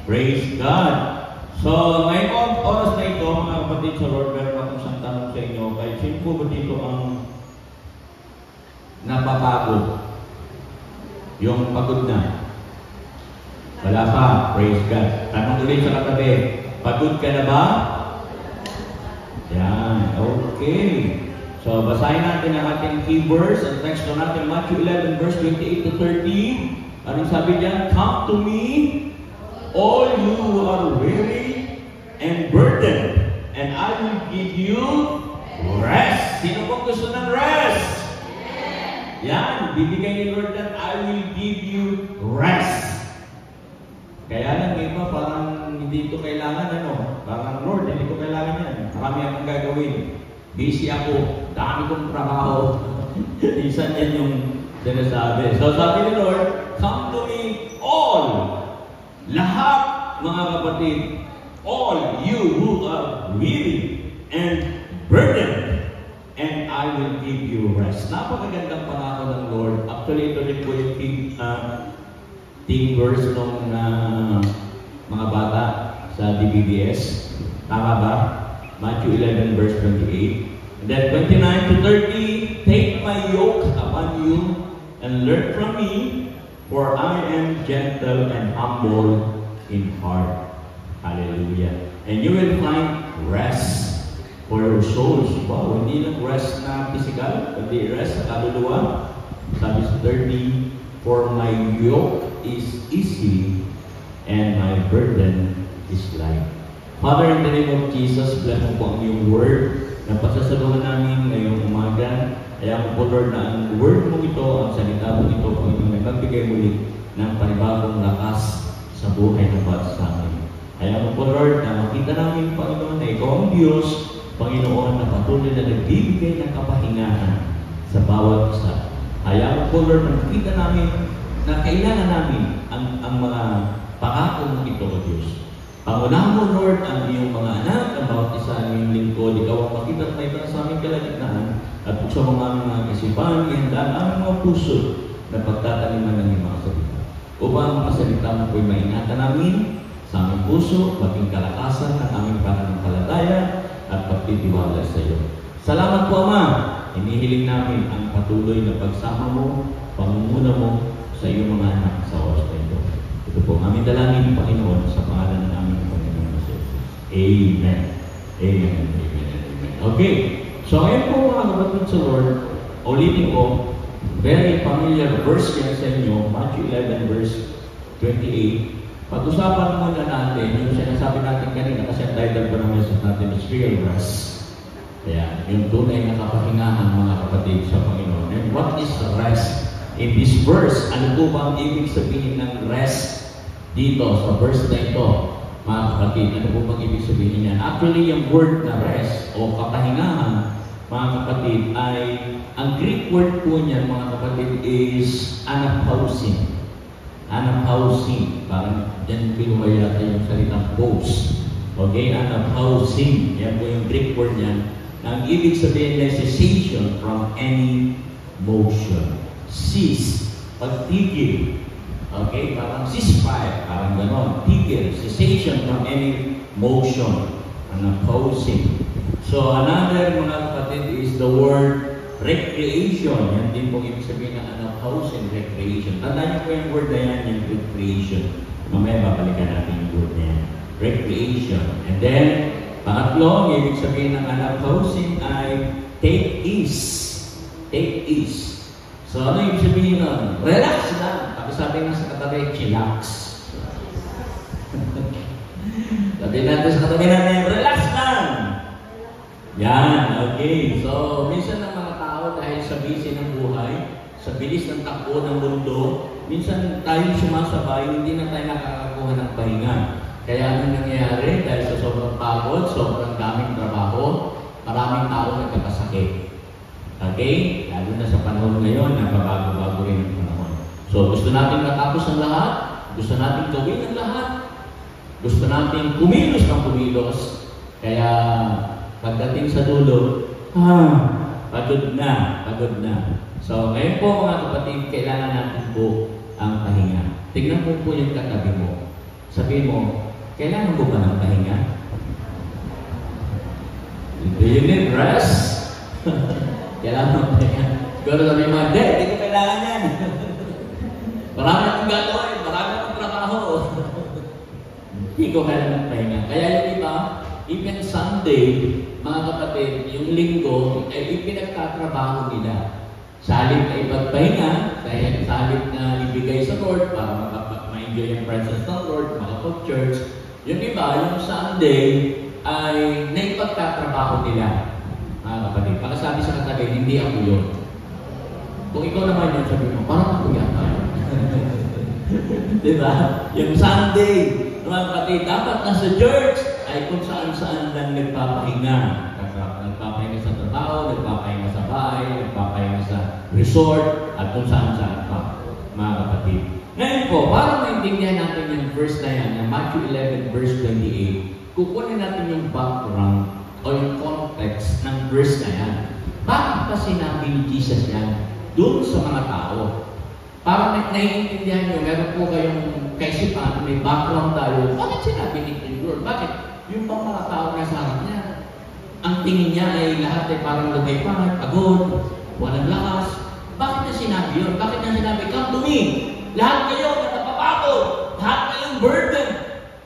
Praise God! So, ngayong oras na ito, mga kapatid sa Lord, meron akong isang tanong sa inyo. Kahit sino po ba dito ang napapagod? Yung pagod na? Wala pa. Praise God. Tanong ulit sa katabi. Pagod ka na ba? Yan. Okay. So, basahin natin ang ating key verse. Ang text natin, Matthew 11, verse 28 to 30. Anong sabi diyan? Come to me, all you who are weary and burdened, and I will give you rest. Sino po gusto ng rest? Yan. Bibigay ni Lord that I will give you rest. Kaya lang, may iba parang hindi ito kailangan, parang Lord, hindi ko kailangan yan. Marami akong gagawin. Busy ako. Dami kong trabaho. Isan yan yung sinasabi. So sabi ni Lord, come to me all. Lahat, mga kapatid, all you who are weary and burdened, and I will give you rest. Napakagandang pangako ng Lord. Actually, ito rin po yung team verse ng mga bata sa DBBS. Tama ba? Matthew 11 verse 28. And then 29 to 30, take my yoke upon you and learn from me, for I am gentle and humble in heart. Hallelujah. And you will find rest for your souls. Wow, hindi lang rest na physical, kundi rest sa kaluluwa. Sabi sa 30, for my yoke is easy and my burden is light. Father, in the name of Jesus, bless mo po ang iyong word na pagsasaluhan namin ngayong umaga. Kaya mo po, Lord, na ang word mo ito, ang salita mo ito, Panginoon, ay magbigay muli ng panibagong lakas sa buhay ng bawat sa amin. Kaya mo po, Lord, na makita namin, Panginoon, na ikaw ang Diyos, Panginoon, na patuloy na nagbibigay ng kapahingahan sa bawat isa. Kaya mo po, Lord, na makita namin na kailangan namin ang mga pangako mo ito, O Diyos. Pangunahan mo, Lord, ang iyong mga anak, ang bawat isa ng iyong lingkod, ikaw ang makita at may sa aming kalagitnaan, at buksan mo ang mga kasipahan, ihandaan ang mga puso na pagtataliman ng iyong mga salita. Upang ang pasalita mo po'y maingatan namin sa aming puso, maging kalakasan ng aming pananampalataya at pagtitiwala sa iyo. Salamat po, Ama. Hinihiling namin ang patuloy na pagsama mo, pangunguna mo sa iyong mga anak sa oras na ito. Ito po, aming dalangin, Panginoon, sa pangalan ng aming Panginoon na Jesus. Amen. Amen. Amen. Amen. Okay. So, ngayon po mga kapatid sa Lord, ulitin ko, very familiar verse yan sa inyo, Matthew 11 verse 28. Pag-usapan muna natin, yung sinasabi natin kanina, kasi ang title pa ng message natin is real rest. Kaya, yung tunay na kapahingahan mga kapatid sa Panginoon. And what is rest? In this verse, ano po ba ang ibig sabihin ng rest dito sa verse na ito, mga kapatid? Ano po bang ibig sabihin niyan? Actually, yung word na rest o kapahingahan, mga kapatid, ay ang Greek word po niyan, mga kapatid, is anapausin. Anapausin. Parang dyan pinuha yata yung salitang pause. Okay? Anapausin. Yan po yung Greek word niyan. Ang ibig sabihin niya, cessation from any motion. Cease, pagtigil. Okay? Parang ceasefire, parang gano'n. Tigil, cessation from any motion. Opposing. So, another, mga kapatid, is the word recreation. Yan din pong ibig sabihin ng opposing recreation. Tandaan niyo po yung word na yan, yung recreation. Mamaya babalikan natin yung word na yan. Recreation. And then, pangatlo, ibig sabihin ng opposing ay take ease. Take ease. So, ano yung sabihin nun? Relax lang. Tapos sabi nga sa katabi, chillax. Sabi natin sa katabi natin, relax lang. Yan, okay. So, minsan ng mga tao, dahil sa busy ng buhay, sa bilis ng takbo ng mundo, minsan tayo sumasabay, hindi na tayo nakakakuha ng pahinga. Kaya ano nangyayari? Dahil sa sobrang pagod, sobrang daming trabaho, maraming tao nagkakasakit. Okay? Lalo na sa panahon ngayon, nababago-bago rin ang panahon. So, gusto natin matapos ang lahat, gusto natin gawin ang lahat, gusto natin kumilos ng kumilos, kaya pagdating sa dulo, pagod na, pagod na. So, ngayon po mga kapatid, kailangan natin po ang pahinga. Tignan mo po yung katabi mo. Sabihin mo, kailangan mo ba ng pahinga? Do you need rest? Kailangan mo ng pahinga. Siguro sabihin mo, hindi ko kailangan yan. Marami akong gagawin, marami akong trabaho. Hindi ko kailangan ng pahinga. Kaya yung iba, even Sunday, mga kapatid, yung linggo, ay ipinagtatrabaho nila. Salit na ipagpahinga, dahil salit na ibigay sa Lord para ma-enjoy yung presence ng Lord, makapag-church. Yung iba, yung Sunday, ay naipagtatrabaho nila. Mga kapatid, pagkasabi sa katabi, hindi ako yun. Kung ikaw naman yun, sabi mo, parang ako yata. Diba? Yung Sunday, mga kapatid, dapat nasa church ay kung saan-saan lang nagpapahinga. Nagpapahinga sa trabaho, nagpapahinga sa bahay, nagpapahinga sa resort, at kung saan-saan pa, mga kapatid. Ngayon po, para maintindihan natin yung verse na yan, yung Matthew 11 verse 28, kukunin natin yung background o yung context ng verse na yan. Bakit pa sinabi ni Jesus yan doon sa mga tao? Para naiintindihan nyo, meron po kayong kaisipan, may background tayo, bakit sinabi ni Lord? Bakit? Yung mga tao na sa harap niya, ang tingin niya ay lahat ay parang lumay-pangit, pagod, walang lakas. Bakit niya sinabi yun? Bakit niya sinabi, come to me, lahat kayo na napapagod, lahat kayong burden,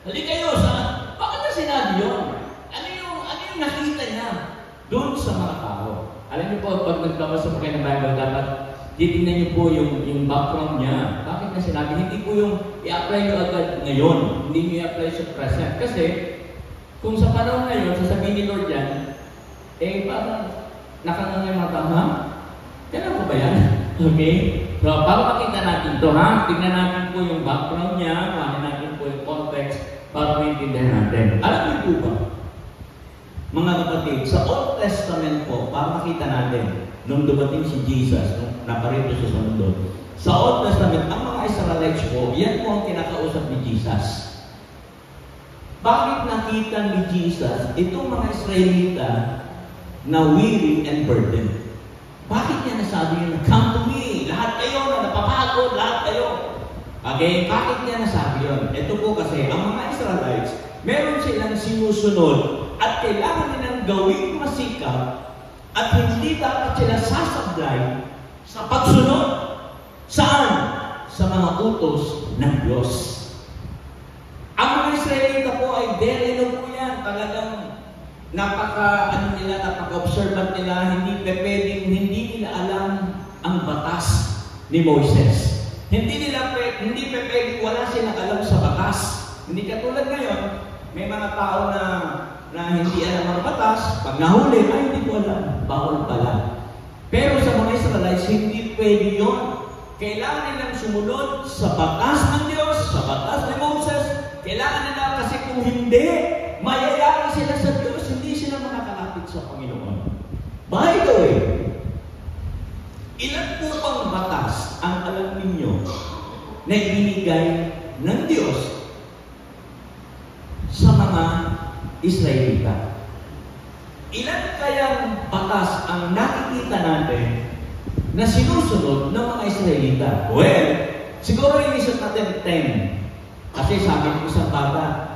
halika kayo sa... Bakit niya sinabi yun? Ano yung nakita niya doon sa mga tao? Alam niyo po, pag nagbabasa mo kayo ng Bible, dapat titignan niyo po yung background niya. Bakit niya sinabi? Hindi po yung i-apply niyo agad ngayon. Hindi niyo i-apply sa present. Kasi, kung sa panahon ngayon, sasabihin ni Lord yan, parang nakangangay mga tao, ha? Kailan ko ba yan? Okay? So, para makita natin ito, ha? Tignan natin po yung background niya, makita natin po yung context, para maintindihan natin. Alam niyo po ba? Mga kapatid, sa Old Testament po, para makita natin, nung dumating si Jesus, nung naparito siya sa mundo, sa Old Testament, ang mga Israelites po, yan po ang kinakausap ni Jesus. Bakit nakita ni Jesus itong mga Israelita na weary and burdened? Bakit niya nasabi yun, come to me, lahat kayo na napapagod, lahat kayo. Okay, bakit niya nasabi yun? Ito po kasi, ang mga Israelites, meron silang sinusunod at kailangan nilang gawing masikap at hindi dapat sila sasablay sa pagsunod. Saan? Sa mga utos ng Diyos. Ang mga Israelita po ay dereno po yan. Talagang napaka-observant nila, hindi nila alam ang batas ni Moises. Hindi pwedeng wala silang alam sa batas. Hindi katulad ngayon, may mga tao na hindi alam ang batas, pag nahuli, ay hindi ko alam, bawal pala. Pero sa mga Israelites, hindi pwede yun. Kailangan nilang sumunod sa batas ng Diyos, sa batas ni Moses. Kailangan nila kasi kung hindi, mayayari sila sa Diyos, hindi sila makakalapit sa Panginoon. By the way, ilan po pang batas ang alam ninyo na ibinigay ng Diyos sa mga Israelita? Ilan kayang batas ang nakikita natin na sinusunod ng mga Israelita? Well, siguro inisip natin 10. Kasi sabi ng isang bata,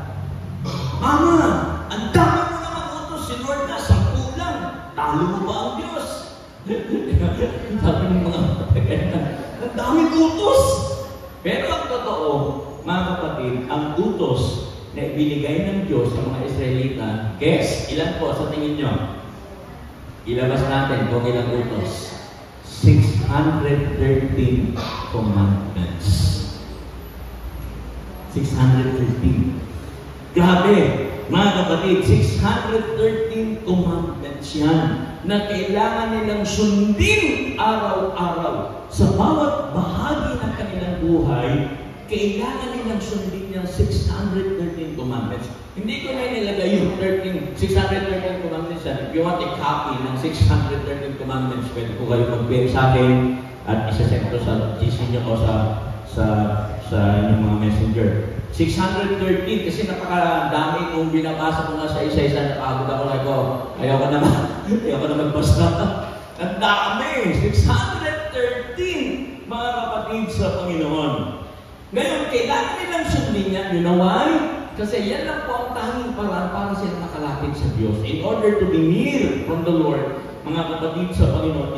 Mama, ang dami mo naman utos, si Lord na, 10 lang. Talo mo ba ang Diyos? Sabi ng mga kapatid, ang dami utos. Pero ang totoo, mga kapatid, ang utos na ibinigay ng Diyos sa mga Israelita, guess, ilan po sa tingin nyo? Ilabas natin kung ilang utos. 613 commandments. 613. Grabe, mga kapatid, 613 commandments yan na kailangan nilang sundin araw-araw. Sa bawat bahagi ng kanilang buhay, kailangan nilang sundin yung 613 commandments. Hindi ko na nilagay yung 613 commandments yan. If you want a copy ng 613 commandments, pwede po kayo mag-pay sa akin at isa-send ko sa GC nyo o sa inyong mga messenger. 613 kasi napakadami kung binabasa ko nga sa isa-isa, napagod ako, ayaw ko na magbasa. Ang dami! 613 mga kapatid sa Panginoon. Ngayon, kailangan nilang sundin yan. You know why? Kasi yan lang po ang tanging paraan para sila nakalapit sa Diyos. In order to be near from the Lord, mga kapatid sa Panginoon,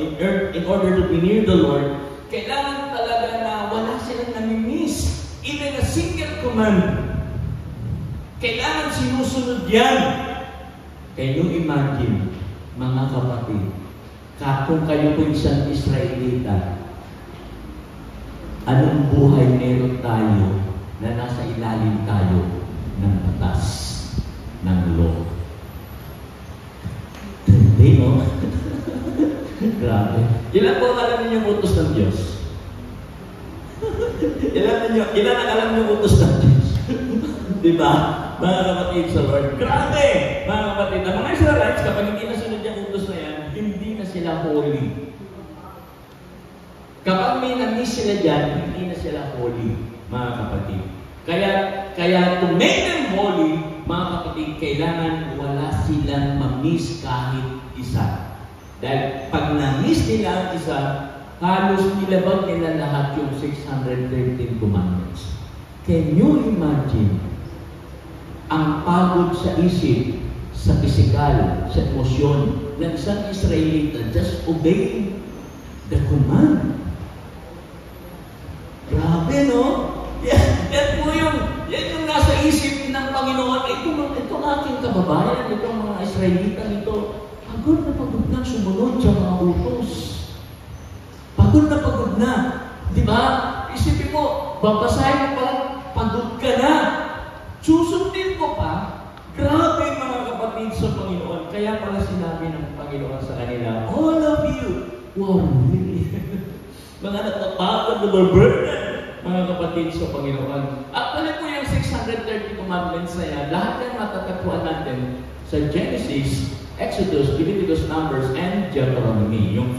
in order to be near the Lord, kailangan talaga na wala silang namimiss. Even a single command. Kailangan sinusunod yan. Can you imagine, mga kapatid, kung kayo po isang Israelita, anong buhay meron tayo na nasa ilalim tayo ng batas, ng law? Hindi, no? Grabe. Ilan po alam niyo yung utos ng Diyos? Ilan ang alam niyo yung utos ng Diyos? Diba? Mga kapatid sa Lord. Grabe! Mga kapatid, ang mga Israelites, kapag hindi nasunod yung utos na yan, hindi na sila holy. Kapag may na-miss sila dyan, hindi na sila holy, mga kapatid. Kaya to make them holy, mga kapatid, kailangan wala silang ma-miss kahit isa. Dahil pag na-miss nila ang isa, halos nilabag nila lahat yung 613 commandments. Can you imagine ang pagod sa isip, sa pisikal, sa emosyon ng isang Israelita just obeying the command? Grabe, no? Yan yung nasa isip ng Panginoon. Itong aking kababayan, itong mga Israelita nito, pagod na sumunod sa mga utos. Pagod na. Di ba? Isipin mo, babasahin mo pa, pagod ka na. Susundin ko pa. Grabe, mga kapatid sa Panginoon. Kaya pala sinabi ng Panginoon sa kanila, all of you, wow, really? Mga natapagod na burden, mga kapatid sa Panginoon. Actually po yung 630 commandments na yan, lahat yan matatagpuan natin sa Genesis, Exodus, Leviticus, Numbers, and Deuteronomy. Yung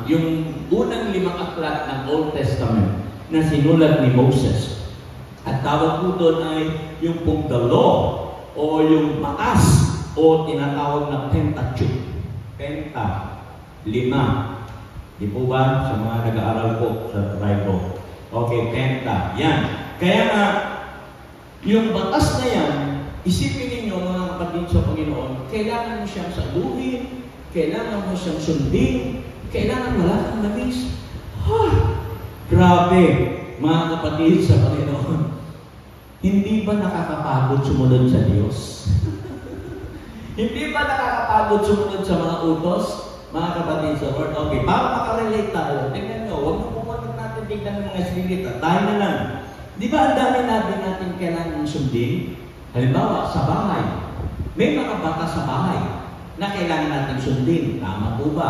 yung unang 5 aklat ng Old Testament na sinulat ni Moses. At tawag po doon ay yung pong the law o yung batas o tinatawag na Pentateuch. Penta, 5. Di po ba? Sa mga nag-aaral po sa Bible. Okay, Penta. Yan. Kaya nga, yung batas na yan, isipin ninyo mga kapatid sa Panginoon, kailangan mo siyang saluhin, kailangan mo siyang sundin, kailangan wala kang nabis. Grabe, mga kapatid sa Panginoon. Hindi ba nakakapagod sumunod sa Diyos? Hindi ba nakakapagod sumunod sa mga utos? Mga kapatid sa Lord, okay, para makarelate tayo, tingnan nyo, huwag mo natin tingnan ng mga Israelita, tayo na lang. Di ba ang dami natin kailangan sundin? Halimbawa, sa bahay, may mga bata sa bahay na kailangan natin sundin. Tama po ba?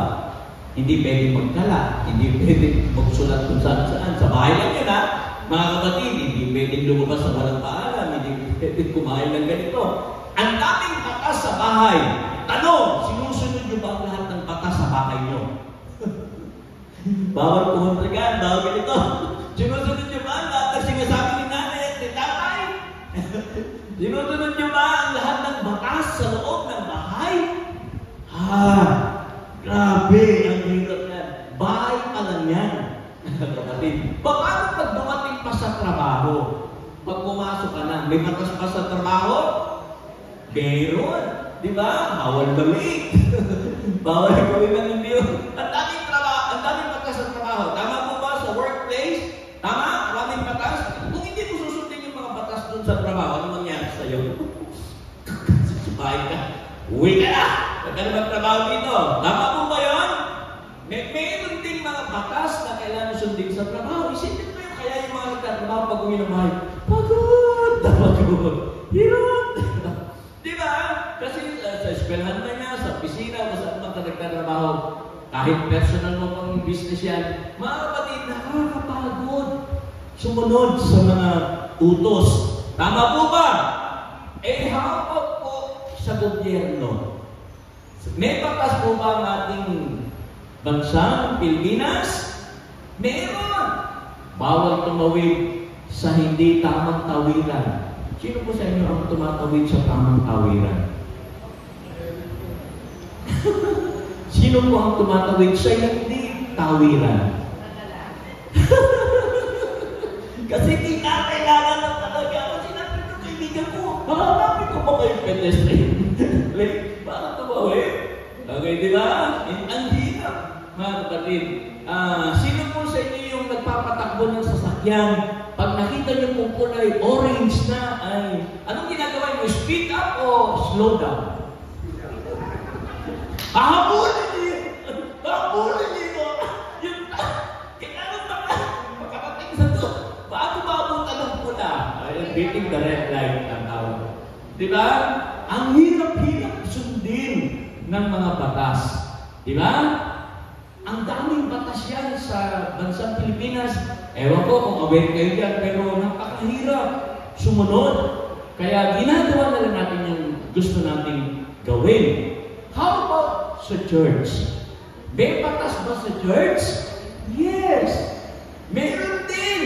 Hindi pwedeng magkala, hindi pwedeng magsulat kung saan-saan. Sa bahay lang yun, ha? Mga kapatid, hindi pwedeng lumabas sa walang paalam, hindi pwedeng kumain ng ganito. Ang daming batas sa bahay. Tanong, sinusunod nyo ba ang lahat ng batas sa bahay nyo? Bawal pumuntragan, bawal ganito. Sinusunod nyo ba ang lahat ng sinasabi ni nanay at ni tatay? Sinusunod nyo ba ang lahat ng batas sa loob ng bahay? Grabe, ang hirap yan. Bahay pa lang yan. Kapatid, paano pag dumating pa sa trabaho? Pag pumasok ka na, may batas pa sa trabaho? Meron. Di ba? Bawal balik. Bawal gawin ng hindi yun. Ang daming batas sa trabaho. Tama po ba sa workplace? Tama? Maraming batas? Kung hindi mo susundin yung mga batas dun sa trabaho, ano mangyari sa'yo? Susubahin ka. Uwi ka na! Huwag ka na magtrabaho dito. Tama po ba yun? Mayroon ding mga batas na kailangan sundin sa trabaho. Isipin mo yun. Kaya yung mga nagtatrabaho pag uwi ng bahay, pagod! Hirap! Di ba? Kasi sa eskwelahan na niya, sa opisina, o saan man ka nagtatrabaho, kahit personal mo pang business yan, mga kapatid, nakakapagod sumunod sa mga utos. Tama po ba? Eh, how about po sa gobyerno? May batas po ba ang ating bansa, Pilipinas? Meron! Bawal tumawid sa hindi tamang tawiran. Sino po sa inyo ang tumatawid sa tamang tawiran? Sino po ang tumatawid sa hindi tawiran? Kasi kinakailangan lang talaga. Kasi natin yung kaibigan ko, hahanapin ko ba kayo pedestrian? Like, bakit tumawin? Okay, di ba? Ang hirap, mga kapatid. Sino po sa inyo yung nagpapatakbo ng sasakyan? Pag nakita niyo kung kulay orange na, ay, anong ginagawa niyo? Speed up o slow down? Hahabulin niyo! Hahabulin niyo! Kailangan makakating sa to. Bago maabutan ng pula? Beating the red light ang tawag. Diba? Ang hirap-hirap sundin ng mga batas. Diba? Ang daming batas yan sa bansang Pilipinas. Ewan ko kung aware kayo dyan, pero napakahirap sumunod. Kaya ginagawa na lang natin yung gusto nating gawin. How about sa church? May batas ba sa church? Yes! Meron din,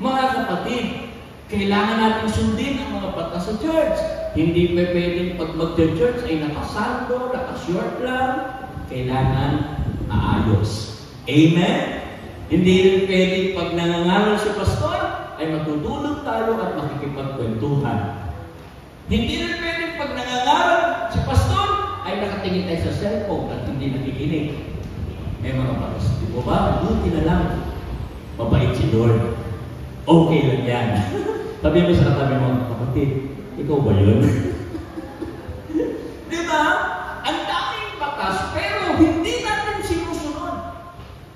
mga kapatid. Kailangan natin sundin ang mga batas sa church. Hindi pa pwedeng pag mag-church ay nakasando, nakashort lang. Kailangan maayos. Amen? Hindi rin pwedeng pag nangangaral si pastor, ay matutulog tayo at makikipagkwentuhan. Hindi rin pwedeng pag nangangaral si pastor, ay nakatingin tayo sa cellphone at hindi nakikinig. May mga batas. Di po ba? Buti na lang. Mabait si Lord. Okay lang yan. Sabi mo sa katabi mo, kapatid, ikaw ba yun? Di ba? Ang daming batas, pero hindi natin sinusunod.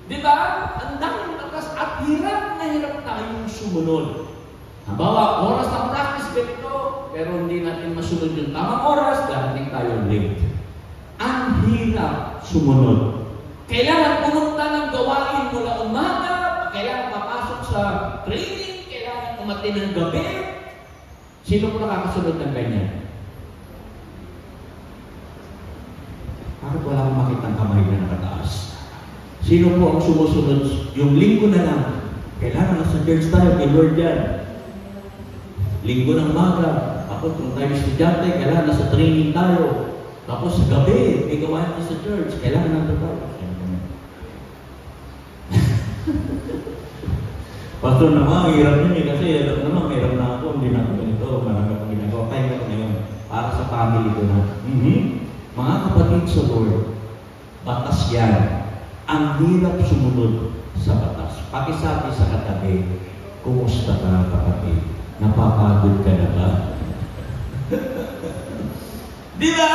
Di ba? Ang daming batas at hirap na hirap tayong sumunod. Habawa, oras na practice ganito, pero hindi natin masunod yung tamang oras, darating tayo late. Ang hirap sumunod. Kailangan pumunta ng gawain mula umaga, kailangan papasok sa training, kailangan umati ng gabi. Sino po nakakasunod ng ganyan? Bakit wala akong makitang kamay na nakataas? Sino po ang sumusunod? Yung linggo na lang. Kailangan nasa church tayo, kay Lord yan. Linggo ng umaga. Tapos kung tayo estudyante, kailangan nasa training tayo. Tapos sa gabi, may gawain tayo sa church. Kailangan nandun tayo. Pastor naman, hirap yun eh, kasi alam naman, meron na ako, hindi na ako ganito, marami akong ginagawa, kaya ako ngayon, para sa family ko na. Mga kapatid sa Lord, batas yan. Ang hirap sumunod sa batas. Pakisabi sa katabi, kumusta ka kapatid? Napapagod ka na ba? Di ba?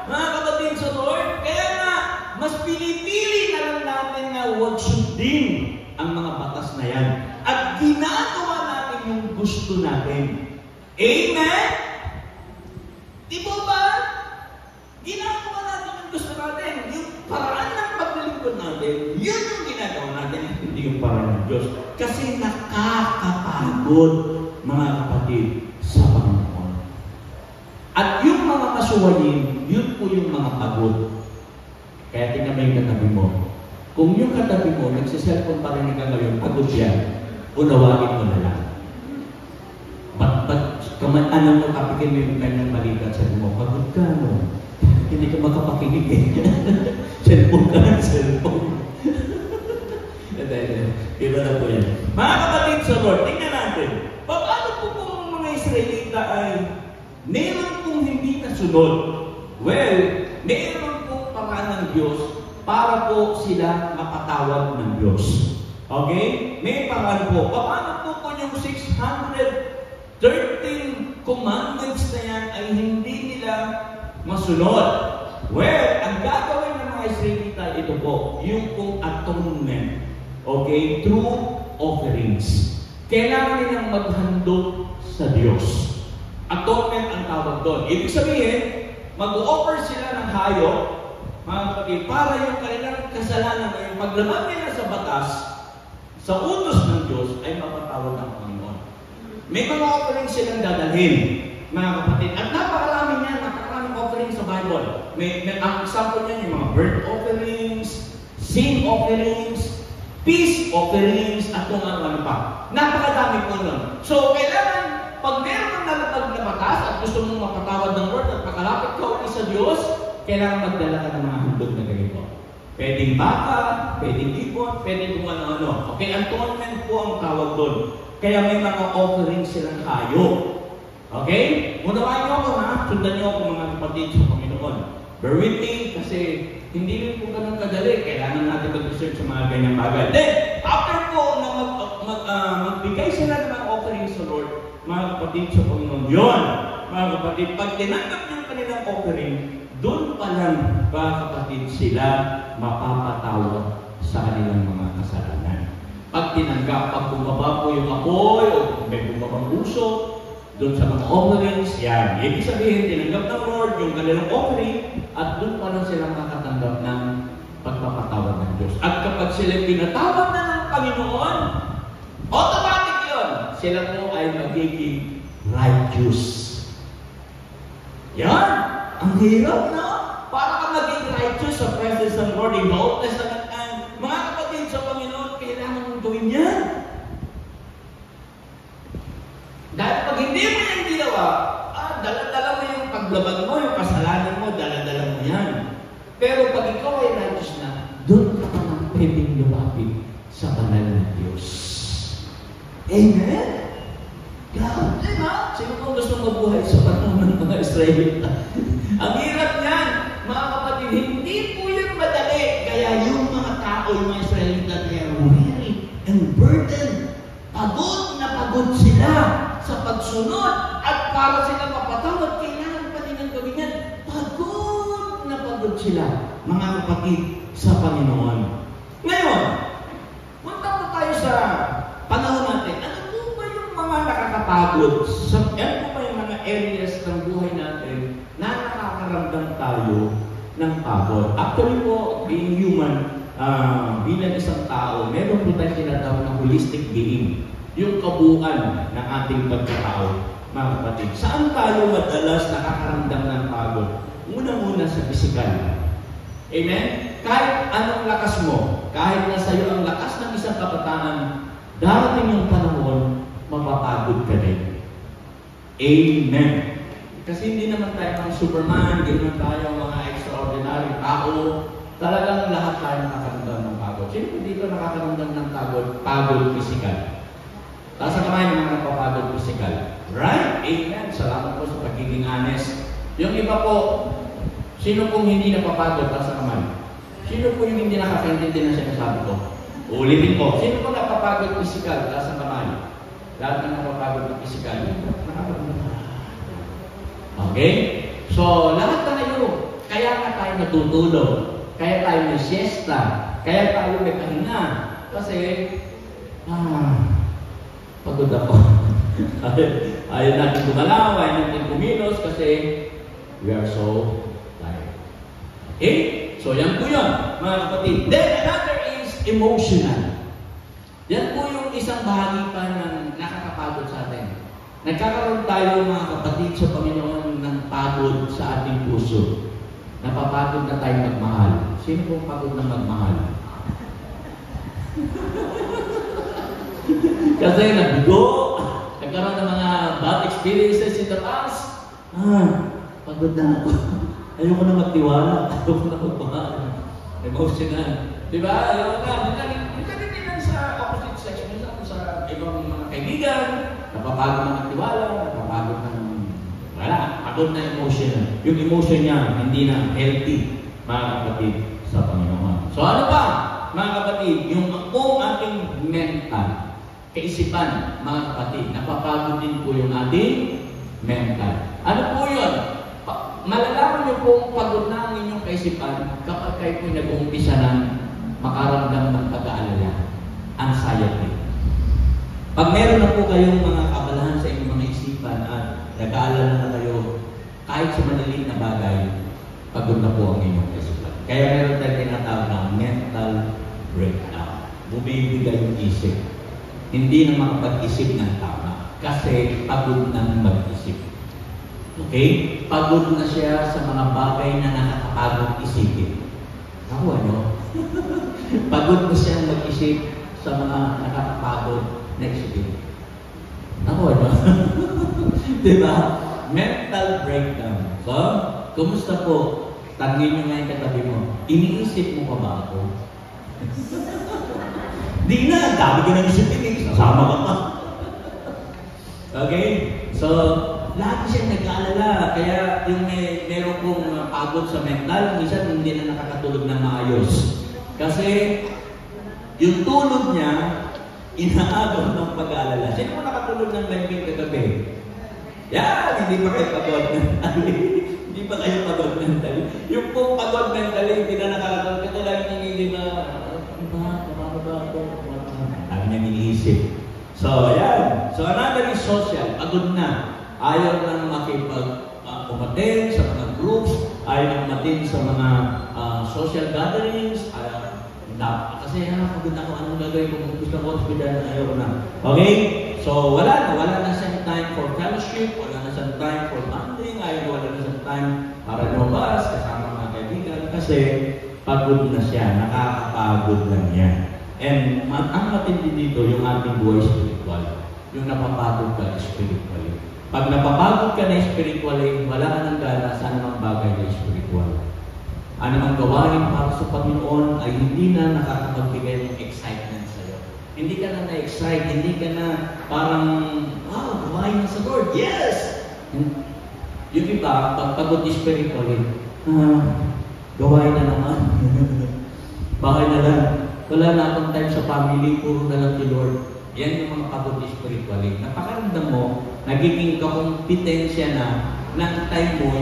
Mga kapatid sa Lord, kaya nga, mas pinipili na lang natin na huwag sundin ang mga batas na yan. At ginagawa natin yung gusto natin. Amen? Di ba ba? Ginagawa natin yung gusto natin. Yung paraan ng paglilingkod natin, yun yung ginagawa natin, hindi yung paraan ng Diyos. Kasi nakakapagod, mga kapatid, sa Panginoon. At yung mga kasuwayin, yun po yung mga pagod. Kaya tingnan mo yung katabi mo. Kung yung katabi mo, nagsiselfon pa rin ka ngayon, pagod yan, unawagin mo na lang. Alam mo, kapikin mo yung kanyang balikat, sabi mo, pagod ka, no? Hindi ka makapakinig eh. Cellphone ka ng cellphone. Iba na po yan. Mga kapatid sa Lord, tingnan natin. Paano po kung mga Israelita ay meron kong hindi nasunod? Well, meron pong paraan ng Diyos para po sila mapatawad ng Diyos. Okay? May paraan po. Paano po kung yung 613 commandments na yan ay hindi nila masunod? Well, ang gagawin ng mga Israelita, ito po, yung pong atonement. Okay? Through offerings. Kailangan nilang maghandog sa Diyos. Atonement ang tawag doon. Ibig sabihin, mag-offer sila ng hayop, mga kapatid, para yung kanilang kasalanan o yung paglaban nila sa batas, sa utos ng Diyos, ay mapatawad ng Panginoon. May mga offerings silang dadalhin, mga kapatid. At napakarami niyan, napakaraming offerings sa Bible. Ang example niyan, yung mga burnt offerings, sin offerings, peace offerings, at kung ano-ano pa. Napakadami po nun. So, kailangan, pag meron kang nalatag na batas at gusto mong mapatawad ng Lord at makalapit ka ulit sa Diyos, kailangan magdala ka ng mga handog na ganito. Pwedeng baka, pwedeng ibon, pwedeng kung ano-ano. Okay, atonement po ang tawag doon. Kaya may mga offering silang kayo. Okay? Unawain niyo ako ha. Sundan niyo ako mga kapatid sa Panginoon. Bear with me kasi hindi rin po ganun kadali. Kailangan natin mag-research sa mga ganyang bagay. Then, after po na magbigay sila ng mga offering sa Lord, mga kapatid sa Panginoon, yun, mga kapatid, pag tinanggap niyo ang kanilang offering, doon pa lang, mga kapatid, sila mapapatawad sa kanilang mga kasalanan. Pag tinanggap, pag bumaba po yung apoy, o may bumabang puso, doon sa mga offerings, yan. Ibig sabihin, tinanggap ng Lord yung kanilang offering, at doon pa lang sila makatanggap ng pagpapatawad ng Diyos. At kapag sila pinatawad na ng Panginoon, automatic yun. Sila po ay magiging righteous. Yan! Ang hirap na! Para ka maging righteous sa presence ng Lord, in the Old Testament, mga kapatid sa Panginoon, kailangan mong gawin yan. Dahil pag hindi mo yan ginawa, dala-dala mo yung paglabag mo, yung kasalanan mo, dala-dala mo yan. Pero pag ikaw ay righteous na, doon ka pa nang pwedeng lumapit sa banal na Diyos. Amen? God, diba? Sino kung gusto mabuhay sa panahon ng mga Israelita? Ang hirap niyan, mga kapatid, hindi po yan madali. Kaya yung mga tao, yung mga Israelita, they are weary and burdened. Pagod na pagod sila sa pagsunod. At para sila mapatawad, kailangan pa din ang gawin yan. Pagod na pagod sila, mga kapatid, sa Panginoon. Ngayon, punta po tayo sa panahon natin. Ano po ba yung mga nakakapagod? Ano po ba yung mga areas ng buhay natin na nakakaramdam tayo ng pagod? Actually po, being human, bilang isang tao, meron po tayong tinatawag na holistic being. Yung kabuuan ng ating pagkatao, mga kapatid. Saan tayo madalas nakakaramdam ng pagod? Una-una sa pisikal. Amen? Kahit anong lakas mo, kahit na sa iyo ang lakas ng isang kabataan, darating yung panahon, mapapagod ka din. Amen. Kasi hindi naman tayo mga Superman, hindi naman tayo mga extraordinary tao. Talagang lahat tayo nakakaramdam ng pagod. Sino dito nakakaramdam ng pagod? Pagod physical. Taas ang kamay ng mga napapagod physical. Right? Amen. Salamat po sa pagiging honest. Yung iba po, sino pong hindi napapagod? Taas ang kamay. Sino po yung hindi nakakaintindi na sinasabi ko? Ulitin po. Sino po napapagod physical? Taas ang kamay. Lahat ng napapagod na physical. Okay? So, lahat tayo. Kaya nga tayo natutulog. Kaya tayo may siesta. Kaya tayo may pahinga. Kasi, pagod ako. Ayaw natin gumalaw, ayaw natin kumilos kasi we are so tired. Okay? So, yan po yun, mga kapatid. Then, another is emotional. Yan po yung isang bahagi pa ng nakakapagod sa atin. Nagkakaroon tayo, mga kapatid, sa Panginoon ng pagod sa ating puso. Napapagod na tayo magmahal. Sino pong pagod na magmahal? Kasi nabigo, nagkaroon ng mga bad experiences in the past. Pagod na ako. Ayoko na magtiwala. Ayoko na magmahal. Emotional. Diba? Ayoko na. Minsan din lang sa opposite sex. Minsan sa ibang mga kaibigan. Napapagod na magtiwala. Napapagod na wala. Pagod na emotional. Yung emotion niya, hindi na healthy, mga kapatid, sa Panginoon. So ano ba, mga kapatid? Yung ating mental. Kaisipan, mga kapatid, napapagod din po yung ating mental. Ano po yun? Malalaman niyo pong pagod na ang inyong kaisipan kapag kayo po nag-uumpisa ng makaramdam ng pag-aalala, anxiety. Pag meron na po kayong mga kabalahan sa inyong mga isipan at nag-aalala na kayo, kahit sa maliliit na bagay, pagod na po ang inyong kaisipan. Kaya meron tayong tinatawag na mental breakdown. Bumibigay yung isip. Hindi na makapag-isip ng tama kasi pagod na mag-isip. Okay? Pagod na siya sa mga bagay na nakakapagod isipin. Ako ano? Pagod na siya mag-isip sa mga nakakapagod na isipin. Ako ano? Diba? Mental breakdown. So, kumusta po? Tangin nyo nga yung katabi mo. Iniisip mo pa ba ako? Di na, dami ka nang isipin eh. Kasama ka pa. Okay? So, lagi siyang nag-aalala. Kaya yung meron kong pagod sa mental, minsan hindi na nakakatulog ng maayos. Kasi yung tulog niya, inaagaw ng pag-aalala. Sino mo nakatulog ng lambing kagabi? Yan! Hindi pa kayo pagod mentally. Hindi pa kayo pagod mentally. Yung pong pagod mentally, hindi na nakakatulog. Kasi lagi nangyayari na, ano ba ako? Lagi niya iniisip. So, yan. So, another is social. Pagod na. Ayaw na makipag-umatin sa mga groups. Ayaw na umatin sa mga social gatherings. Kasi pagod ako, anong gagawin kung gusto ko hospital na ayaw na. Okay? So, wala na siyang time for fellowship, wala na siyang time for bonding, wala na siyang time para lumabas, kasama mga kaibigan, kasi pagod na siya, nakakapagod lang yan. And ang matindi dito, yung ating buhay spiritual, yung napapagod ka spiritually. Pag napapagod ka na spiritually, wala ka nang gana sa anumang bagay na spiritual. Anumang gawain para sa Panginoon ay hindi na nakakapagbigay ng excitement sa iyo. Hindi ka na na-excite, hindi ka na parang, wow, gawain na sa Lord. Yes! Yung iba, pagpagod spiritually, gawain na naman. Bakit na lang? Wala na akong time sa family, puro na lang si Lord. Yan yung mga pagod spiritually. Napakaramdam mo, nagiging kakompetensya na ng time mo,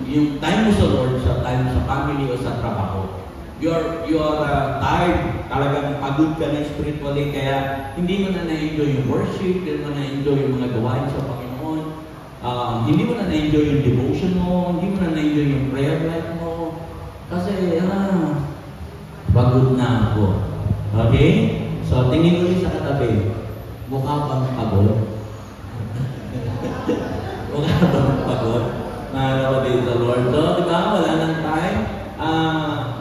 yung time mo sa Lord, sa time sa family o sa trabaho. You are tired, talagang pagod ka na spiritually, kaya hindi mo na na-enjoy yung worship, hindi mo na na-enjoy yung mga gawain sa Panginoon, hindi mo na na-enjoy yung devotion mo, hindi mo na na-enjoy yung prayer life mo, kasi, pagod na ako. Okay? So, tingin ulit sa katabi, mukha bang pagod? Mukha bang pagod? Nakakabay sa Lord. So, di ba? Wala nang time.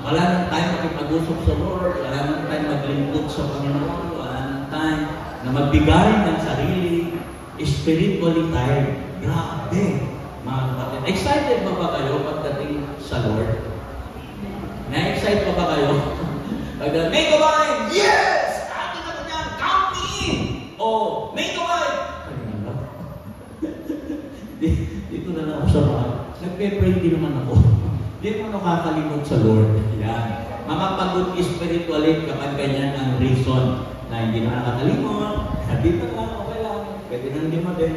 Wala nang time makipag-usap sa Lord. Wala nang time maglingkod sa Panginoon. Wala nang time na magbigay ng sarili. Spiritually tired. Grabe, mga kapatid. Excited ba kayo pagdating sa Lord? Na-excite ba kayo? Pagdating, may gawain! Yes! Akin na yan! Count me in! Oh, may gawain! Dito na lang ako sa mga. Nagpe-pray din naman ako. Hindi mo nakakalimot sa Lord. Yan. Makapagod spiritually kapag ganyan ang reason na hindi na nakakalimot. Dito lang, okay lang. Pwede nang lima din.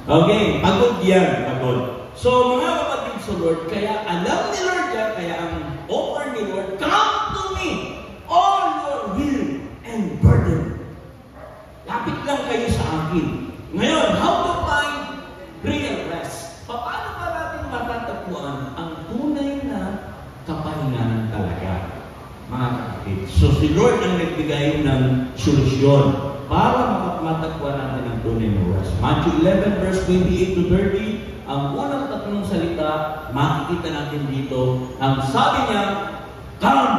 Okay, pagod yan. Pagod. So, mga kapatid sa Lord, kaya alam ni Lord yan, kaya ang offer ni Lord, come to me, all your will and burden. Lapit lang kayo sa akin. Ngayon, how to find real rest? Paano ba natin matatagpuan ang tunay na kapahingahan talaga? Mga kapatid. So, si Lord ang nagbigay ng solusyon para matagpuan natin ang tunay na rest. Matthew 11 verse 28 to 30, ang unang tatlong salita, makikita natin dito, ang sabi niya, come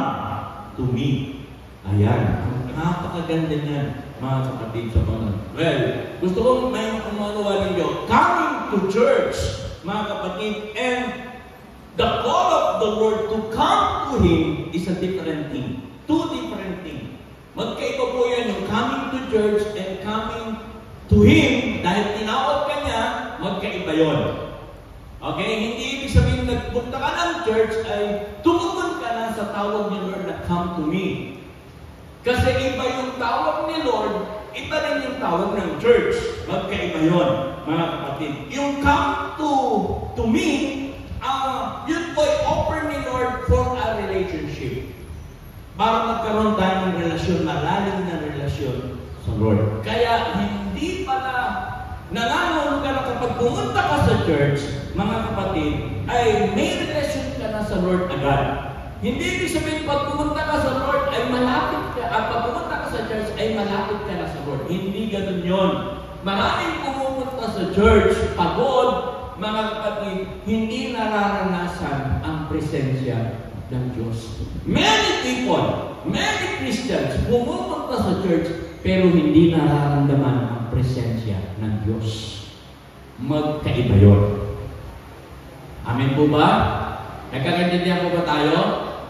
to me. Ayan. Napakaganda niyan, mga kapatid sa Panginoon. Well, gusto kong may kumagawa ninyo, coming to church, mga kapatid, and the call of the Lord to come to Him is a different thing. Two different things. Magkaiba po yan yung coming to church and coming to Him, dahil tinawag ka niya, magkaiba yun. Okay? Hindi ibig sabihin nagpunta ka ng church ay tumugon ka na sa tawag ni Lord na come to me. Kasi iba yung tawag ni Lord, iba rin yung tawag ng church. Magkaiba yun, mga kapatid. Yung come to me, yun po ay offer ni Lord for a relationship. Para magkaroon tayo ng relasyon, malalim na relasyon sa Lord. Kaya hindi pala nanganon ka na kapag pumunta ka sa church, mga kapatid, ay may relasyon ka na sa Lord agad. Hindi ibig sabihin pag pumunta ka sa Lord ay malapit ka, at pag pumunta ka sa church ay malapit ka na sa Lord. Hindi ganun yun. Maraming pumunta sa church, pagod, mga kapatid, hindi nararanasan ang presensya ng Diyos. Many people, many Christians, pumunta sa church, pero hindi nararamdaman ang presensya ng Diyos. Magkaiba yun. Amen po ba? Nagkakaintindihan po ba tayo?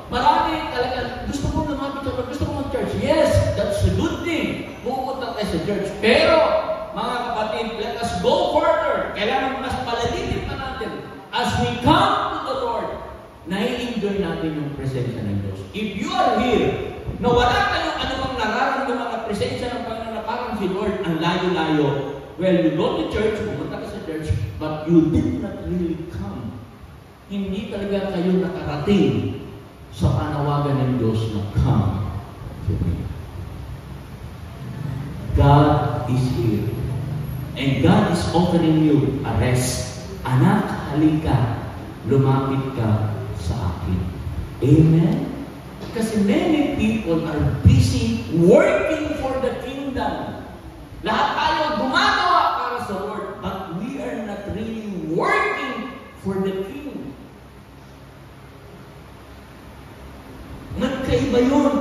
Marami talaga, gusto mo lumapit sa Lord, gusto mo mag-church. Yes, that's a good thing. Pumunta tayo sa church. Pero, mga kapatid, let us go further. Kailangan mas palalitin pa natin. As we come to the Lord, nai-enjoy natin yung presensya ng Diyos. If you are here, na wala kayong anumang nararamdaman na presensya ng Panginoon na parang si Lord ang layo-layo, well, you go to church, pumunta ka sa church, but you did not really come. Hindi talaga kayo nakarating sa panawagan ng Diyos na come to me. God is here. And God is offering you a rest. Anak, halika, lumapit ka sa akin. Amen? Kasi many people are busy working for the kingdom. Lahat tayo gumagawa para sa Lord, but we are not really working for the King. Nagkaiba yun.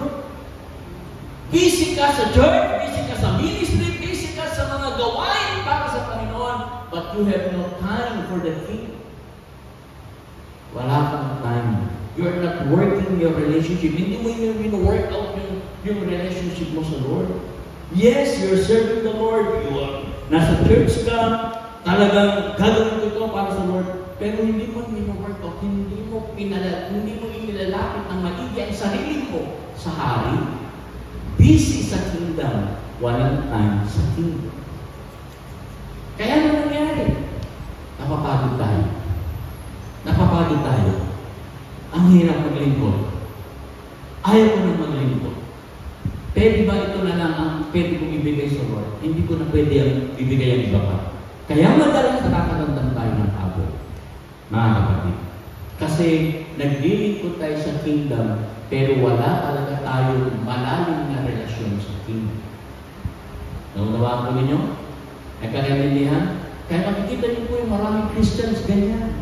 Busy ka sa church, busy ka sa ministry, busy ka sa mga gawain para sa Panginoon, but you have no time for the King. Wala kang time. You're not working your relationship. Hindi mo yung work out yung relationship mo sa Lord. Yes, you're serving the Lord. Nasa church ka, talagang gagawin ko ito para sa Lord. Pero hindi mo work out, hindi mo inilalapit ng maigi ang sarili mo sa hari. Busy sa kingdom, walang time sa kingdom. Kaya ano nangyari? Napapagod tayo. Napapagod tayo. Ang hirap maglingkod. Ayaw ko nang maglingkod. Pwede ba ito na lang ang pwede kong ibigay sa Lord? Hindi ko na pwede ang ibigay ang iba pa. Kaya madalas nakakaramdam tayo ng pagod, mga kapatid. Kasi naglilingkod tayo sa kingdom, pero wala talaga tayo malalim na relasyon sa kingdom. Naunawaan ko ninyo? Nagkakaintindihan? Kaya makikita niyo po yung maraming Christians ganyan.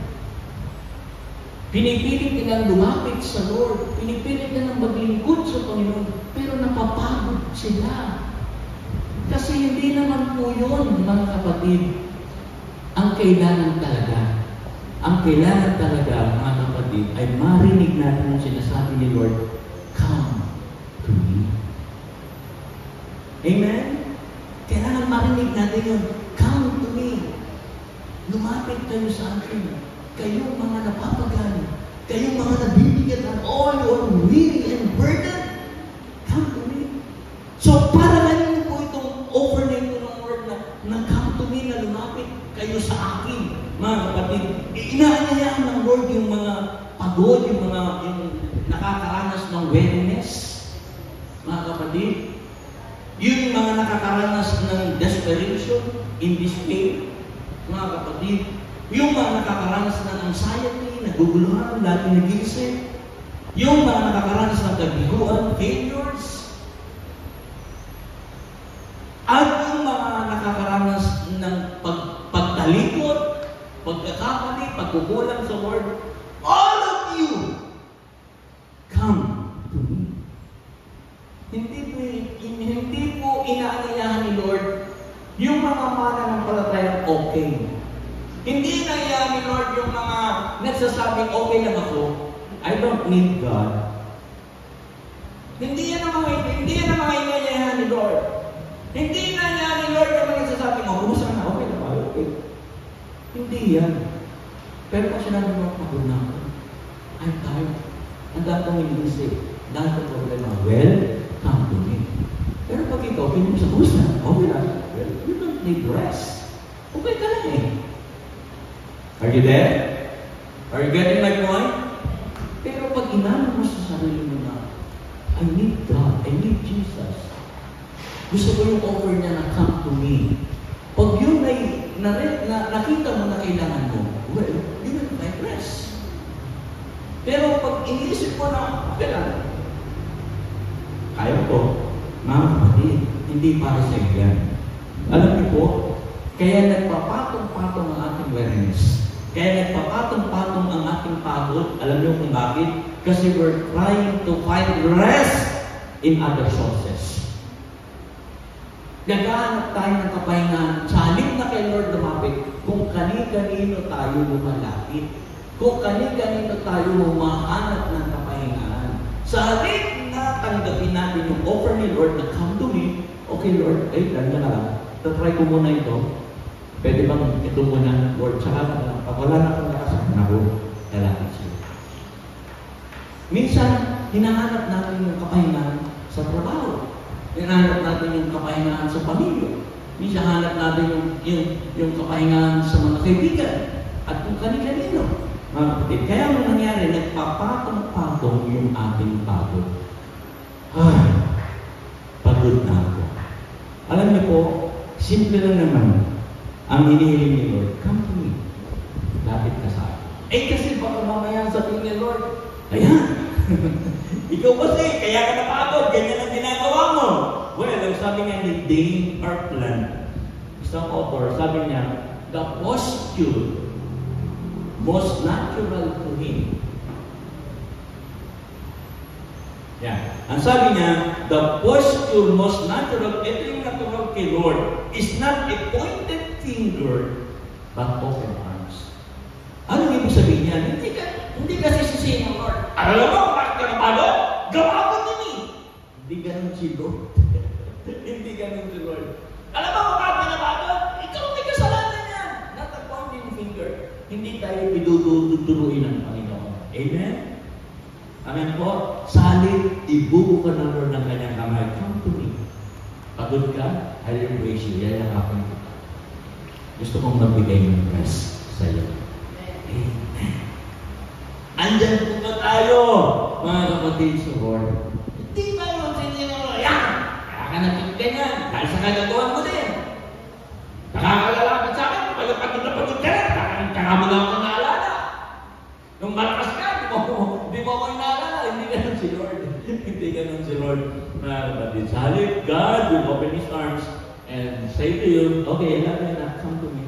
Pinipilit nilang lumapit sa Lord. Pinipilit nilang maglingkod sa Panginoon. Pero napapagod sila. Kasi hindi naman po yun, mga kapatid, ang kailangan talaga. Ang kailangan talaga, mga kapatid, ay marinig natin ang sinasabi ni Lord, come to me. Amen? Kailangan marinig natin yun, come to me. Lumapit kayo sa akin. Kayong mga napapagana, kayong mga nabibigyan ng all your weary and burden, come to me. So, para ngayon po itong overlay ko ng word na come to me, na lumapit kayo sa akin, mga kapatid. Inaanyayahan ng Lord yung mga pagod, yung nakakaranas ng weariness, mga kapatid. Yung mga nakakaranas ng desperation, in despair, mga kapatid. Yung mga nakakaranas ng anxiety, naguguluhan, lagi nag-iisip. Yung mga nakakaranas ng kabiguan, failures. At yung mga nakakaranas ng pagtalikod, pagkakamali, pagkukulang sa Lord, all of you, come to me. Hindi po inaanyayahan ni Lord yung mga mananampalatayang okay. Hindi na yan ni Lord yung mga nagsasabing okay lang ako. I don't need God. Hindi yan ang mga inayayahan ni Lord. Hindi na yan ni Lord yung mga nagsasabing, kumusta na, okay lang ako, okay. Hindi yan. Pero kung sinabi mo, pagod na ako. I'm tired. Ang dami kong iniisip. Dahil sa problema, well, come to me. Pero pag ikaw, pinag sa kumusta, okay lang. Well, you don't need rest. Okay ka lang eh. Are you there? Are you getting my point? Pero pag inano mo sa sarili mo na, I need God, I need Jesus. Gusto ko yung offer niya na come to me. Pag yun ay nakita mo na kailangan mo, well, you will find rest. Pero pag iniisip mo na, okay lang, kaya ko, mga kapatid, hindi para sa yan. Alam niyo po, kaya nagpapatong-patong ang ating weariness. Kaya nagpapatong-patong ang ating pagod. Alam niyo kung bakit? Kasi we're trying to find rest in other sources. Naghahanap tayo ng kapahingahan. Sa halip na kay Lord lumapit, kung kani-kanino tayo lumalapit. Kung kani-kanino tayo humahanap ng kapahingahan. Sa halip na tanggapin natin yung offer ni Lord na come to me, okay Lord, ay, lang na lang. tatry ko muna ito. Pwede bang ito muna, Lord? Tsaka, pag wala na akong lakas, ako, kailangan siya. Minsan, hinahanap natin yung kapahingahan sa trabaho. Hinahanap natin yung kapahingahan sa pamilya. Minsan, hanap natin yung kapahingahan sa mga kaibigan at kung kani-kanino. Mga kapatid, kaya ano nangyari, nagpapatong-patong yung ating pagod. Pagod na ako. Alam niyo po, simple lang naman ang hinihiling ni Lord, come to me. Lapit ka sa akin. Kasi baka mamaya sabihin ni Lord, ayan, ikaw kasi, kaya ka napagod, ganyan ang ginagawa mo. Well, ang sabi nga ni Dane Hartland, isang author, sabi niya, the posture most natural to him. Yan. Ang sabi niya, the posture most natural, ito yung natural kay Lord, is not a pointed finger, but open arms. Ano ibig sabihin niya? Hindi ka sisisihin ng Lord. Alam mo, bakit ka napagod? Gawa ko din eh. Hindi ganun si Lord. Hindi ganun si Lord. Alam mo, bakit ka napagod? Ikaw may kasalanan yan. Not a pointing finger. Hindi tayo piduduruin ng Panginoon. Amen? Amen po? Salit, ibubukan ng Lord ng kanyang kamay. Come to me. Pagod ka, I will praise you. Yayakapin kita. Gusto kong magbigay ng rest sa iyo. Amen. Andyan po ba tayo, mga kapatid sa Lord? Hindi tayo magsinino, yan! Kaya ka nagkagganyan, dahil sa kagagawan mo din. Nakakalapit sa akin, pagod na pagod ka na, kaya mo lang ako naalala. Nung malakas ka, hindi mo ako inaalala, hindi ganun si Lord. Hindi ganun si Lord, mga kapatid. Sa halip, God will open His arms and say to you, okay, come to me.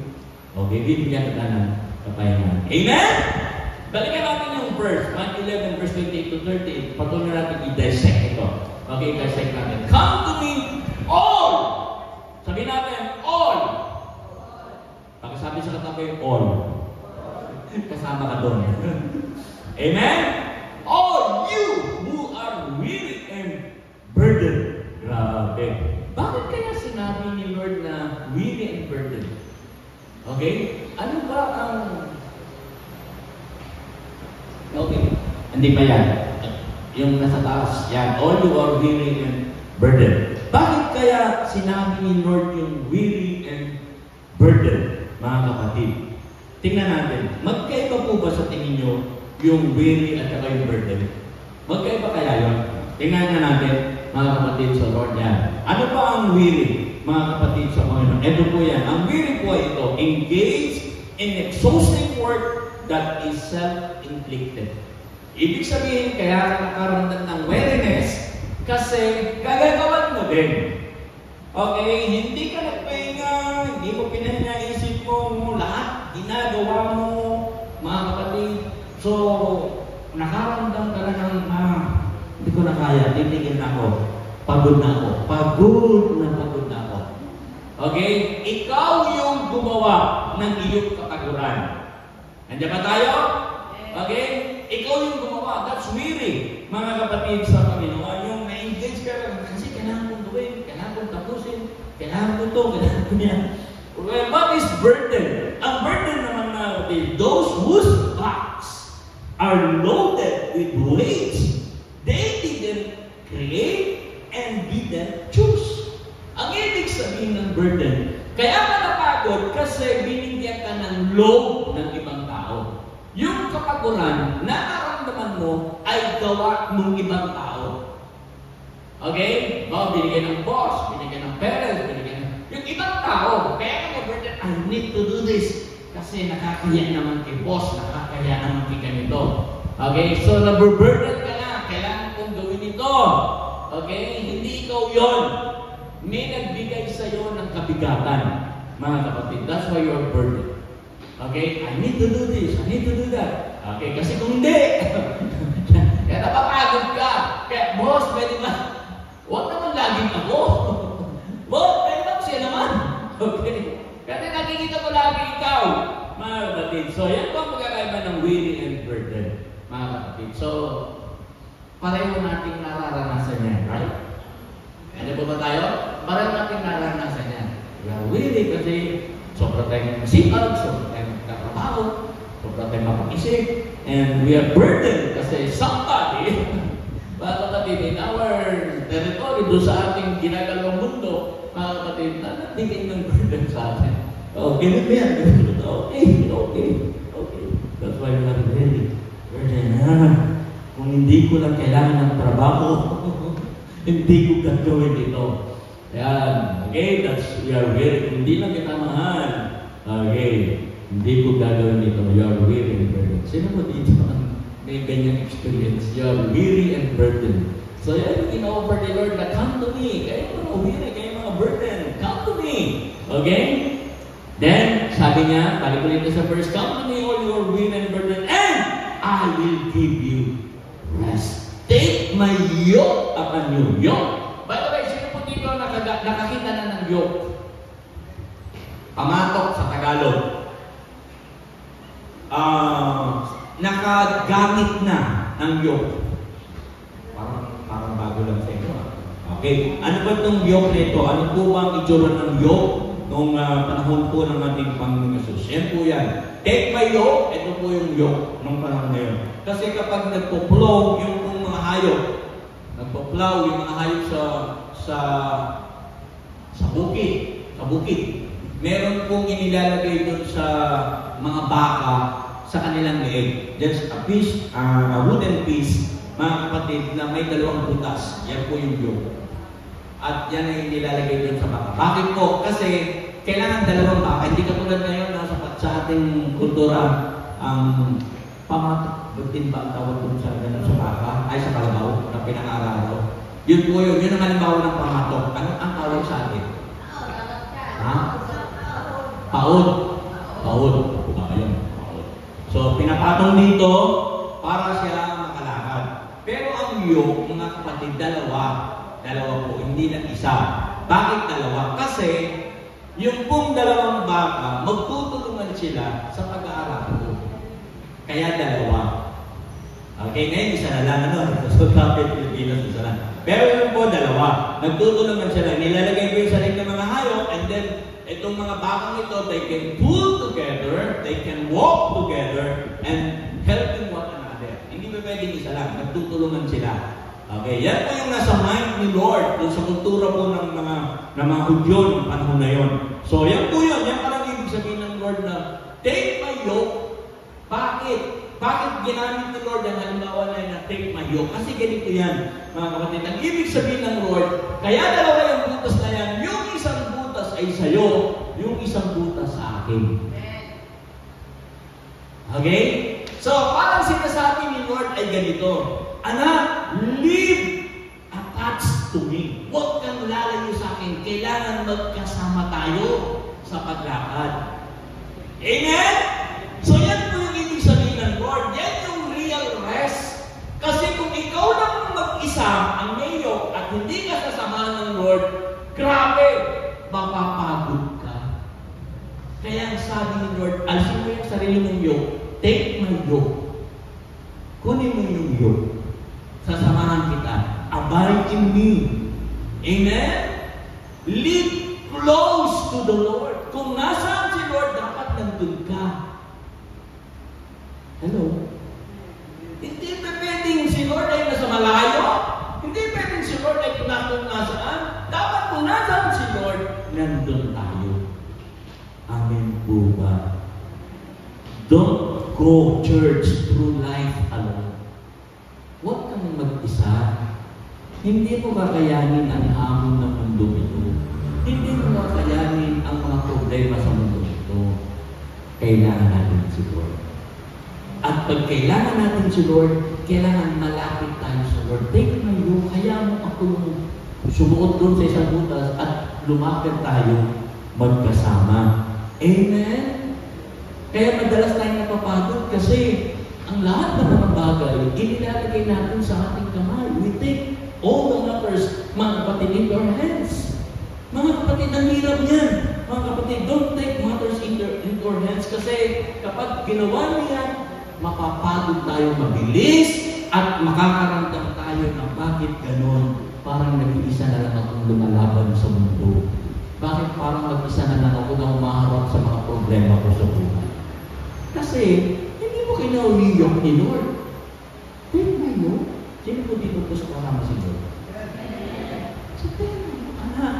Okay, bibigyan kita ng kapahingahan. Amen? Balikan natin yung verse, Matthew 11, verse 28 to 38. Patuloy natin i-dissect ito. Okay, dissect natin. Come to me, all! Sabihin natin, all! Pagkasabi sa katabi, all. Kasama ka doon. Amen? All you who are weary and burdened. Grabe. Bakit kaya sinabi ni Lord na weary and burdened? Okay? Ano ba ang... Okay. Hindi pa yan. Yung nasa taas. Yan. All you are weary and burdened. Bakit kaya sinabi ni Lord yung weary and burdened, mga kapatid? Tingnan natin. Magkaiba po ba sa tingin nyo yung weary at saka yung burden? Magkaiba kaya yun? Tingnan na natin, mga kapatid sa Lord yan. Ano pa ang weary, mga kapatid sa Panginoon? Ito po yan. Ang weary po ay ito, engage in exhausting work that is self-inflicted. Ibig sabihin, kaya nakaramdam ng weariness kasi gagagawan mo din. Okay? Hindi ka nagpahinga, hindi mo pinanaisip mo lahat, ginagawa mo, mga kapatid. So, nakaramdam ka na ng, hindi ko na kaya, titigil na ako, pagod na ako, pagod na ako. Okay? Ikaw yung gumawa ng iyong kapaguran. Nandiyan ba tayo? Okay? Ikaw yung gumawa. That's weary, mga kapatid sa Panginoon. Yung na-engage ka lang, kasi kailangan kong gawin, kailangan kong tapusin, kailangan ko ito, kailangan ko yan. Well, what is burden? Ang burden naman, mga kapatid, those whose backs are loaded with weights they didn't create and didn't choose. Ang ibig sabihin ng burden, kaya ka napagod kasi binigyan ka ng load ng ibang tao. Yung kapaguran, nararamdaman mo ay gawa ng ibang tao. Okay? Binigyan ng boss, binigyan ng parents, binigyan ng... Yung ibang tao, kaya ka na-burden, I need to do this. Kasi nakakaya naman kay boss, nakakaya naman kay ganito. Okay? So, naburburden ka na, kailangan kong gawin ito. Okay? Hindi ikaw yon. May nagbigay sa'yo ng kabigatan, mga kapatid. That's why you're burdened. Okay? I need to do this. I need to do that. Okay? Kasi kung hindi, kaya napapagod ka. Kaya, boss, pwede ba? Huwag naman laging ako. Boss, pwede ba siya naman? Okay? Kasi nakikita ko lagi ikaw, mga kapatid. So, yan po ang pagkakaiba ng weary and burden, mga kapatid. So, pareho nating nararanasan yan, right? Ano po ba tayo? Pareho nating nararanasan yan. We are weary kasi sobra tayong masipag, sobra tayong katrabaho, sobra tayong mapag-isip, and we are burdened kasi somebody, mga kapatid, in our territory, doon sa ating ginagalawang mundo, mga kapatid, nagbigay ng burden sa atin. Ganun ba yan? Okay. That's why we are ready. Burden, kung hindi ko lang kailangan ng trabaho, hindi ko gagawin ito. Ayan. Okay, we are weary. Kung hindi lang kita mahal, okay, hindi ko gagawin ito. You are weary and burdened. Sino mo dito may ganyang experience? You are weary and burdened. So yan, in-offer the Lord na come to me. Kayo mga weary, kayo mga burdened. Come to me. Okay? Then, sabi niya, balik ulit sa verse, come to me all your weary and burdened, and I will give you rest. Take my yoke upon you. Yoke. By the way, sino po dito nakakita na ng yoke? Pamatok sa Tagalog. Nakagamit na ng yoke. Parang bago lang sa inyo. Okay. Ano ba itong yoke nito? Ano po ba ang itsura ng yoke noong panahon po ng ating Panginoon Jesus? Yan po yan. Take my yoke. Ito po yung yoke nung panahon na yun. Kasi kapag nagpo-plow yung mga hayop, nagpo-plow yung mga hayop sa bukid, meron pong inilalagay doon sa mga baka sa kanilang leeg. Just a piece, a wooden piece, mga kapatid, na may dalawang butas. Yan po yung yoke. At yan ay nilalagay doon sa baka. Bakit po? Kasi kailangan dalawang baka. Hindi katulad ngayon na sa ating kultura, ang pamatok, butin ba ang tawag doon sa baka? Ay, sa kalabaw, na pinang-araw. Yun po yun. Yun ang halimbawa ng pamatok. Ano ang tawag sa atin? Ha? Paod. Ayun. So, pinapatong dito para siya makalakad. Pero ang yoke, mga kapatid, dalawa po, hindi na isa. Bakit dalawa? Kasi yung pong dalawang baka, magtutulungan sila sa pag-aaral ko. Kaya dalawa. Okay, ngayon isa na lang, So, dapat Pilipinas isa lang. Pero yung po dalawa, nagtutulungan sila. Nilalagay ko yung sarili ng mga hayop, and then itong mga bakang ito, they can pull together, they can walk together, and helping one another. Hindi ba pwedeng isa lang? Nagtutulungan sila. Okay, yan po yung nasa mind ni Lord dun sa kultura po ng mga Hudyo ng panahon na yun. So, yan po yun. Yan parang ibig sabihin ng Lord na, take my yoke. Bakit? Bakit ginamit ni Lord ang halimbawa na take my yoke? Kasi ganito yan, mga kapatid. Ang ibig sabihin ng Lord, kaya dalawa yung butas na yan, yung isang butas ay sa'yo, yung isang butas sa akin. Okay? So, parang sinasabi ni Lord ay ganito, anak, live attached to me. Huwag kang lalayo sa akin. Kailangan magkasama tayo sa paglakad. Amen? So yan po yung ibig sabihin ng Lord. Yan yung real rest. Kasi kung ikaw lang mag-isa ang mayo at hindi ka kasamahan ng Lord, grabe, mapapagod ka. Kaya ang sabi ni Lord, alisin mo yung sarili mong yoke. Take my yoke. Kunin mo yung yoke. Sasamahan kita. Abide in me. Amen? Live close to the Lord. Kung nasaan si Lord, dapat nandun ka. Hello? Hindi pa pwedeng si Lord ay nasa malayo. Hindi pwedeng si Lord ay kung nasaan. Dapat kung nasaan si Lord, nandun tayo. Amen po ba? Don't go church through life alone. Huwag kang mag-isa. Hindi mo kakayanin ang hamon ng mundo ito. Hindi mo kakayanin ang mga problema sa mundo ito. Kailangan natin si Lord. At pag kailangan natin si Lord, kailangan malapit tayo sa Lord. Take my yoke. Kaya mo ako sumuot doon sa isang butas at lumapit tayo magkasama. Amen? Kaya madalas tayo napapagod kasi ang lahat ng mga bagay, inilalagay natin sa ating kamay. We take all the matters, mga kapatid, into our hands. Mga kapatid, ang hirap niyan. Mga kapatid, don't take matters into our hands kasi kapag ginawa niya, mapapagod tayo mabilis at makakaramdam tayo na bakit ganon, parang nag-iisa na lang akong lumalaban sa mundo. bakit parang mag-isa na lang ako na umaharap sa mga problema ko sa buhay? Kasi, hindi mo kinauliyok ni Lord. Take my yoke. Sino po dito gusto kasama si Lord? Sabihin mo, anak,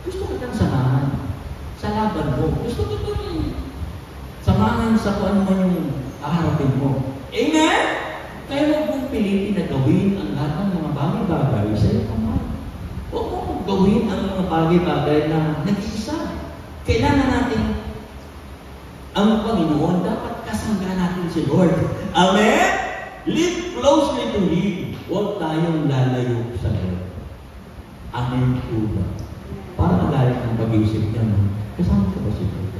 gusto kitang samahan sa laban mo. Gusto kitang samahan sa kung ano man yung aharapin mo. Amen? Kaya huwag mong pilitin na gawin ang lahat ng mga bagay-bagay sa iyo, kamay. Huwag mong gawin ang mga bagay-bagay na nag-iisa. Kailangan natin ang Panginoon, dapat kasangga natin si Lord. Amen? Live closely to Him. Huwag tayong lalayo sa Lord. Amen po ba? Para magalit ang pag-iisip niya, no? Kasama ko ba si Lord?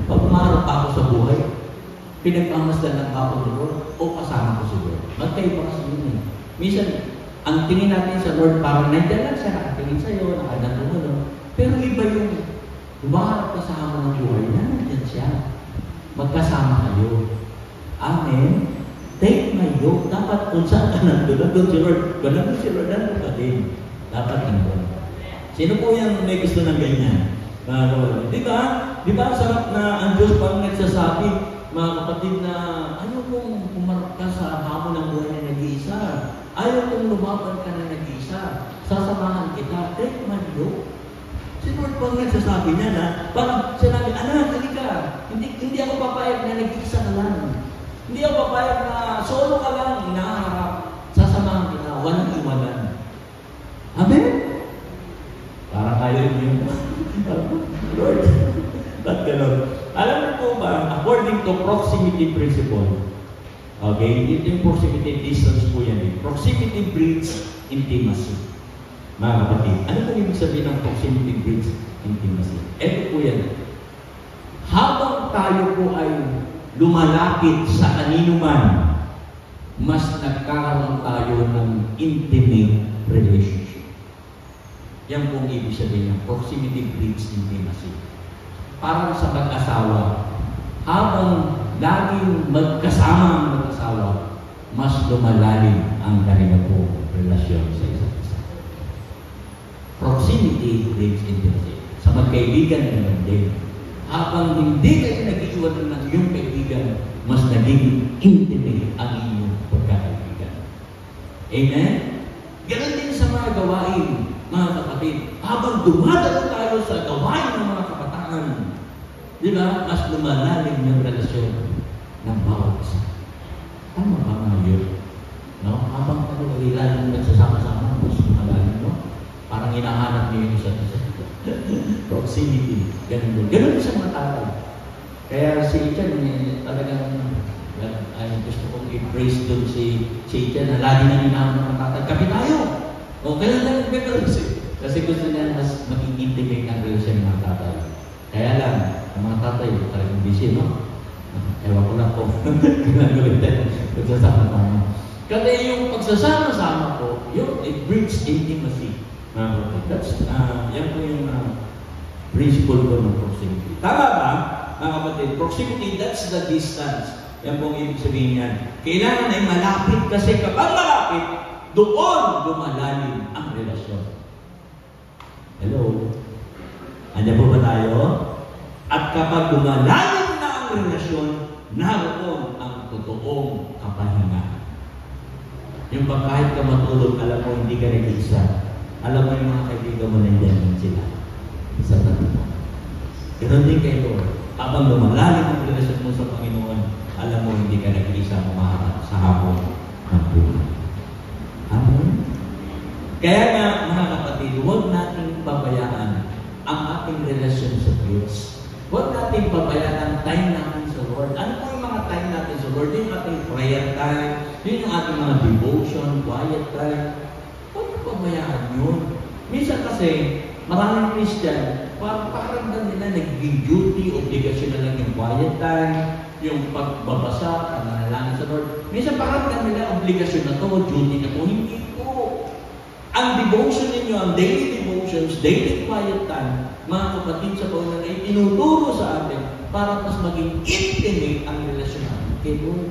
Pag umarap ako sa buhay, pinagpamasdan ng ako ni Lord o kasama ko si Lord. Magkayo pa kasi yun eh. Minsan, ang tingin natin sa Lord, parang nandiyan lang siya, nakatingin sa'yo, nakadantulong. Pero iba yung umaharap ka sa hamon ng buhay, nandiyan siya. Magkasama kayo. Amen? Take my yoke. Dapat kung saan ka nandun si Lord. Ganun si Lord, nandun ka din. Dapat nandun. Sino po yung may gusto ng ganyan? Di ba? Di ba sarap na ang Diyos pang nagsasabi, mga kapatid, na ayaw kong pumarap ka sa hamon ng buhay na nag-iisa. Ayaw kong lumaban ka na nag-iisa. Sasamahan kita. Take my yoke. Si Lord pang nagsasabi niya na, parang sinabi, anak, halika. Hindi ako papayag na nag-iisa ka lang. Hindi ako papayag na solo ka lang, inaharap. Sasamahan kita, walang iwanan. Amen? Para kayo yung Lord. Ba't gano'n? Alam mo po ba, according to proximity principle, okay, ito yung proximity distance po yan eh. Proximity breeds intimacy. Mga kapatid, ano po ibig sabihin ng proximity breeds intimacy? Ito po yan. Habang tayo po ay lumalapit sa kanino man, mas nagkakaroon tayo ng intimate relationship. Yan po ang ibig sabihin ng proximity breeds intimacy. Parang sa mag-asawa, habang laging magkasama ang mag-asawa, mas lumalalim ang kanilang po relasyon sa isa't isa. Proximity breeds intimacy. Sa magkaibigan naman din. Habang hindi kayo nag-iwan ng iyong kaibigan, mas naging intimate ang inyong pagkakaibigan. Amen? Ganon din sa mga gawain, mga kapatid. Habang dumadalo tayo sa gawain ng mga kabataan, di ba, mas lumalalim ng relasyon ng bawat isa. Tama ba mga yun? No? Habang tayo ilalim nagsasama-sama, mas lumalalim, no? Parang hinahanap niyo yung isa't isa. Proximity. Ganun din. Ganun sa mga tao. Kaya si Chan, talagang gusto kong i-praise doon si Chan na lagi na hinahanap ng mga tatay. Kapi tayo! O, kailan lang better kasi gusto niya mas maging intimate ang relasyon ng mga tatay. Kaya lang, ang mga tatay talagang busy, no? Ewan ko lang po. Kailan ulit pagsasama-sama. Kasi yung pagsasama-sama ko, it brings intimacy. That's, yan po yung principle ko ng proximity. Tama ba, mga kapatid? Proximity, that's the distance. Yan po ang ibig sabihin yan. Kailangan ay malapit kasi kapag malapit, doon lumalalim ang relasyon. Hello? Andiyan po ba tayo? At kapag lumalalim na ang relasyon, naroon ang totoong kapahingahan. Yung pag kahit ka matulog, alam mo hindi ka nag-isa. Alam mo yung mga kaibigan mo nandiyan sila. Sa tabi mo. Ganun din kay Lord. Habang lumalalim ang relasyon mo sa Panginoon, alam mo hindi ka nag-iisa umaharap sa hapon ng buhay. Amen? Kaya nga, mga kapatid, huwag nating pabayaan ang ating relasyon sa Diyos. Huwag nating pabayaan ang time natin sa Lord. Ano po yung mga time natin sa Lord? Yung ating prayer time, yun yung ating mga devotion, quiet time. Huwag nating pabayaan yun. Minsan kasi, maraming Christian, pakaramdam nila naging duty, obligasyon na lang yung quiet time, yung pagbabasa, pananalangin sa Lord. Minsan pakaramdam nila obligasyon na to, duty na to. Hindi po. Ang devotion ninyo, ang daily devotions, daily quiet time, mga kapatid sa Panginoon ay tinuturo sa atin para mas maging intimate ang relasyon natin kay Lord.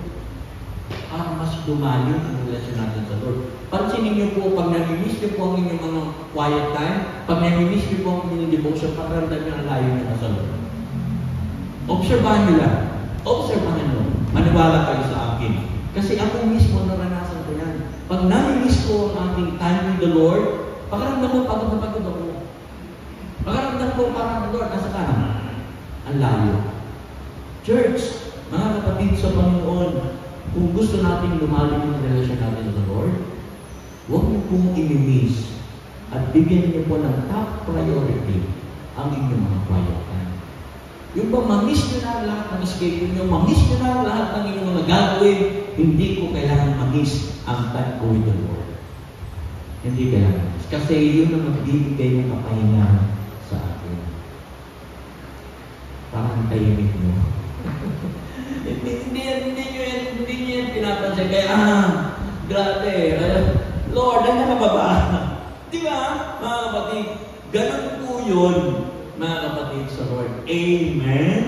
para mas lumalim ang relasyon natin sa Lord. Pansinin niyo po, pag nami-miss niyo po ang inyong mga quiet time, pag nami-miss niyo po ang inyong devotion, pakiramdam niyo ang layo niyo na sa Lord. Obserbahan niyo lang. Obserbahan niyo. Maniwala kayo sa akin. Kasi ako mismo naranasan ko yan. Pag nami-miss ko ang ating time with the Lord, pakiramdam ko pagod na pagod ako. Pakiramdam ko parang Lord, nasa ka? Ang layo. Church, mga kapatid sa Panginoon, kung gusto natin lumalim ang relasyon natin sa Lord, huwag niyo pong i-miss at bigyan niyo po ng top priority ang inyong mga quiet time. Yung ba, ma-miss niyo na lahat ng schedule niyo, ma-miss niyo na lahat ng inyong mga gagawin, hindi ko kailangan ma-miss ang time ko with the Lord. Hindi kailangan. Kasi yun ang magbibigay ng kapahingahan sa akin. Parang tahimik mo. Hindi niyo yan pinapansin. Kaya, grabe. Lord, ano ka ba ba? Di ba, mga kapatid? Ganun po yun, mga kapatid sa Lord. Amen?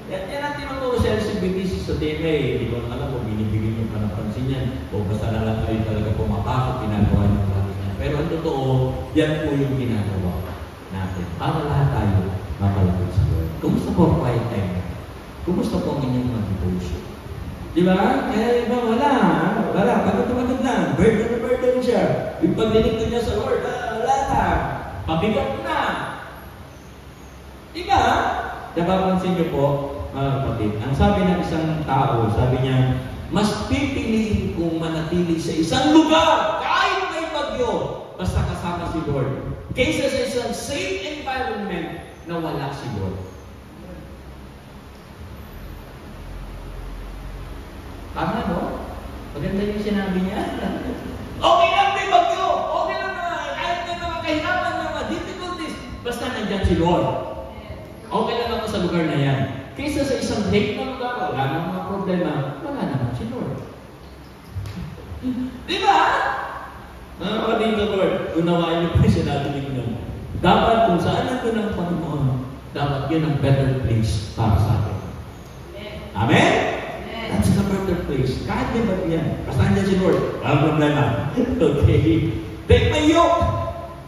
Yan ang tinuturo sa LCBTC sa TMA. Hindi ko alam kung binibigyan niyo pa ng pansin yan. O basta na lang kayo talaga pumapasok, ginagawa niyo lahat yan. Pero ang totoo, yan po yung ginagawa natin. Para lahat tayo mapalapit sa Lord. Kumusta po ang quiet time? Kumusta po ang inyong mga devotion? Di ba? Eh, iba, wala. Pagod lang. Burden siya. Yung pagdinig niya sa Lord, wala na. Pabigat na. Di ba? Napapansin niyo po, mga kapatid, ang sabi ng isang tao, sabi niya, mas pipiliin kong manatili sa isang lugar, kahit may bagyo, basta kasama si Lord, kaysa sa isang safe environment na wala si Lord. Tama, no? Maganda yung sinabi niya. Okay lang may bagyo. Okay lang na kahit may mga kahirapan, mga difficulties. Basta nandyan si Lord. Okay lang ako sa lugar na yan. Kaysa sa isang safe na lugar, wala nang mga problema, wala naman si Lord. Di ba? Mga kapatid ng Lord, unawain niyo po yung sinabi niyo. Dapat kung saan natin ang Panginoon, dapat yun ang better place para sa atin. Amen? That's the better place. Kahit di ba yan? Basta andyan si Lord. Walang problema. Okay. Take my yoke.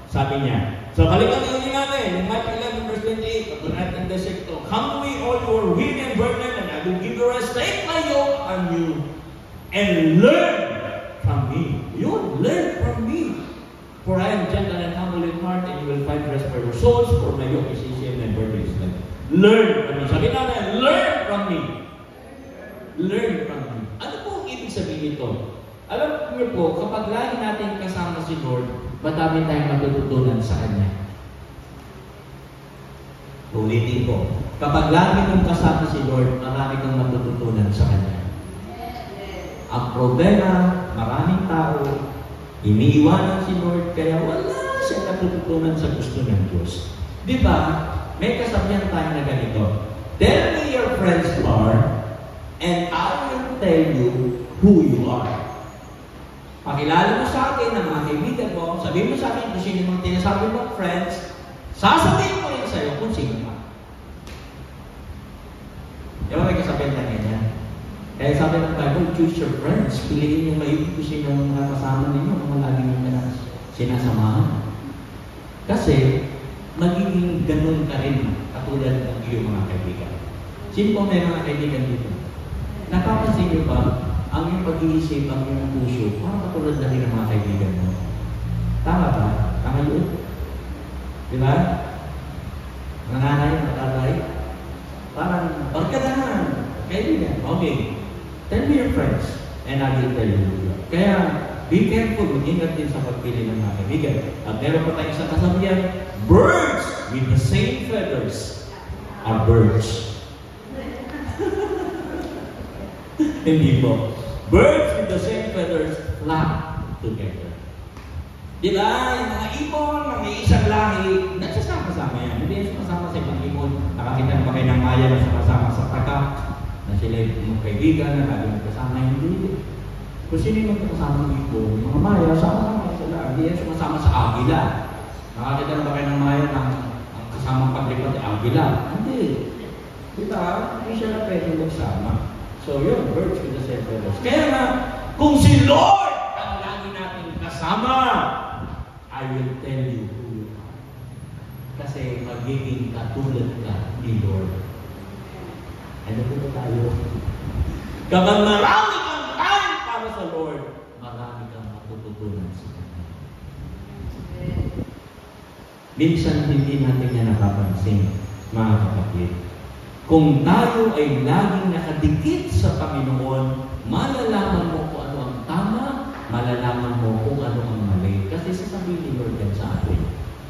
Sabi niya. So, balikan natin natin. In Matthew 11 verse 28, patunayan ng desekto. Come to me all you are weary and burdened, and I will give you rest. Take my yoke on you and learn from me. You learn from me. For I am gentle and humble in heart, and you will find rest for your souls. For my yoke is easy and my burden is light. Learn from me. Sabi natin, learn from me. Learn from me. Ano po ang ibig sabihin ito? Alam niyo po, kapag lagi natin kasama si Lord, madami tayong matututunan sa Kanya. Ulitin ko. Kapag lagi mong kasama si Lord, marami kang matututunan sa Kanya. Ang problema, maraming tao, iniiwanan si Lord, kaya wala siya natututunan sa gusto ng Diyos. Di ba? May kasabihan tayo na ganito. Tell me your friends are, and I will tell you who you are. Pakilala mo sa akin ng mga kaibigan mo, sabihin mo sa akin kung sino mga tinasabi mong friends, sasabihin ko rin sa'yo kung sino ka. Yung may kasabihan na ganyan. Kaya sabi ng Bible, choose your friends. Piliin yung maibig kung sino ang mga kasama ninyo, mga lagi nyo sinasamahan. Kasi, magiging ganun ka rin katulad ng iyong mga kaibigan. Sino po may mga kaibigan dito? Napapansin niyo ba, ang iyong pag-iisip, ang iyong puso, parang katulad na rin ng mga kaibigan mo. Tama ba? Tama yun? Di ba? Nanganay, matatay. Parang, barkadahan. Kaibigan. Okay. Tell me your friends, and I will tell you. Kaya, be careful, mag-ingat din sa pagpili ng mga kaibigan. At meron pa tayong isang kasabihan, birds with the same feathers are birds. Hindi po. Birds with the same feathers flock together. Di ba? Yung mga ibon, mga isang lahi, nagsasama-sama yan. Hindi yan sumasama sa ibang ibon. Nakakita na ba kayo ng maya na sumasama sa taka? Na sila yung kaibigan na lagi magkasama, hindi. Kung sino yung magkasama ng ibon, mga maya, sama-sama sila. Hindi yan sumasama sa agila. Nakakita na ba kayo ng maya na ang kasamang paglipat ay agila? Hindi. Di ba? Hindi siya na pwede magsama. So yun, birds with the same feathers. Kaya nga, kung si Lord ang lagi natin kasama, I will tell you who you are. Kasi magiging katulad ka ni Lord. Ano po ba tayo? Kapag marami kang time para sa Lord, marami kang matututunan sa Kanya. Minsan hindi natin yan napapansin, mga kapatid. Kung tayo ay laging nakadikit sa Panginoon, malalaman mo kung ano ang tama, malalaman mo kung ano ang mali. Kasi sasabihin ni Lord yan sa atin.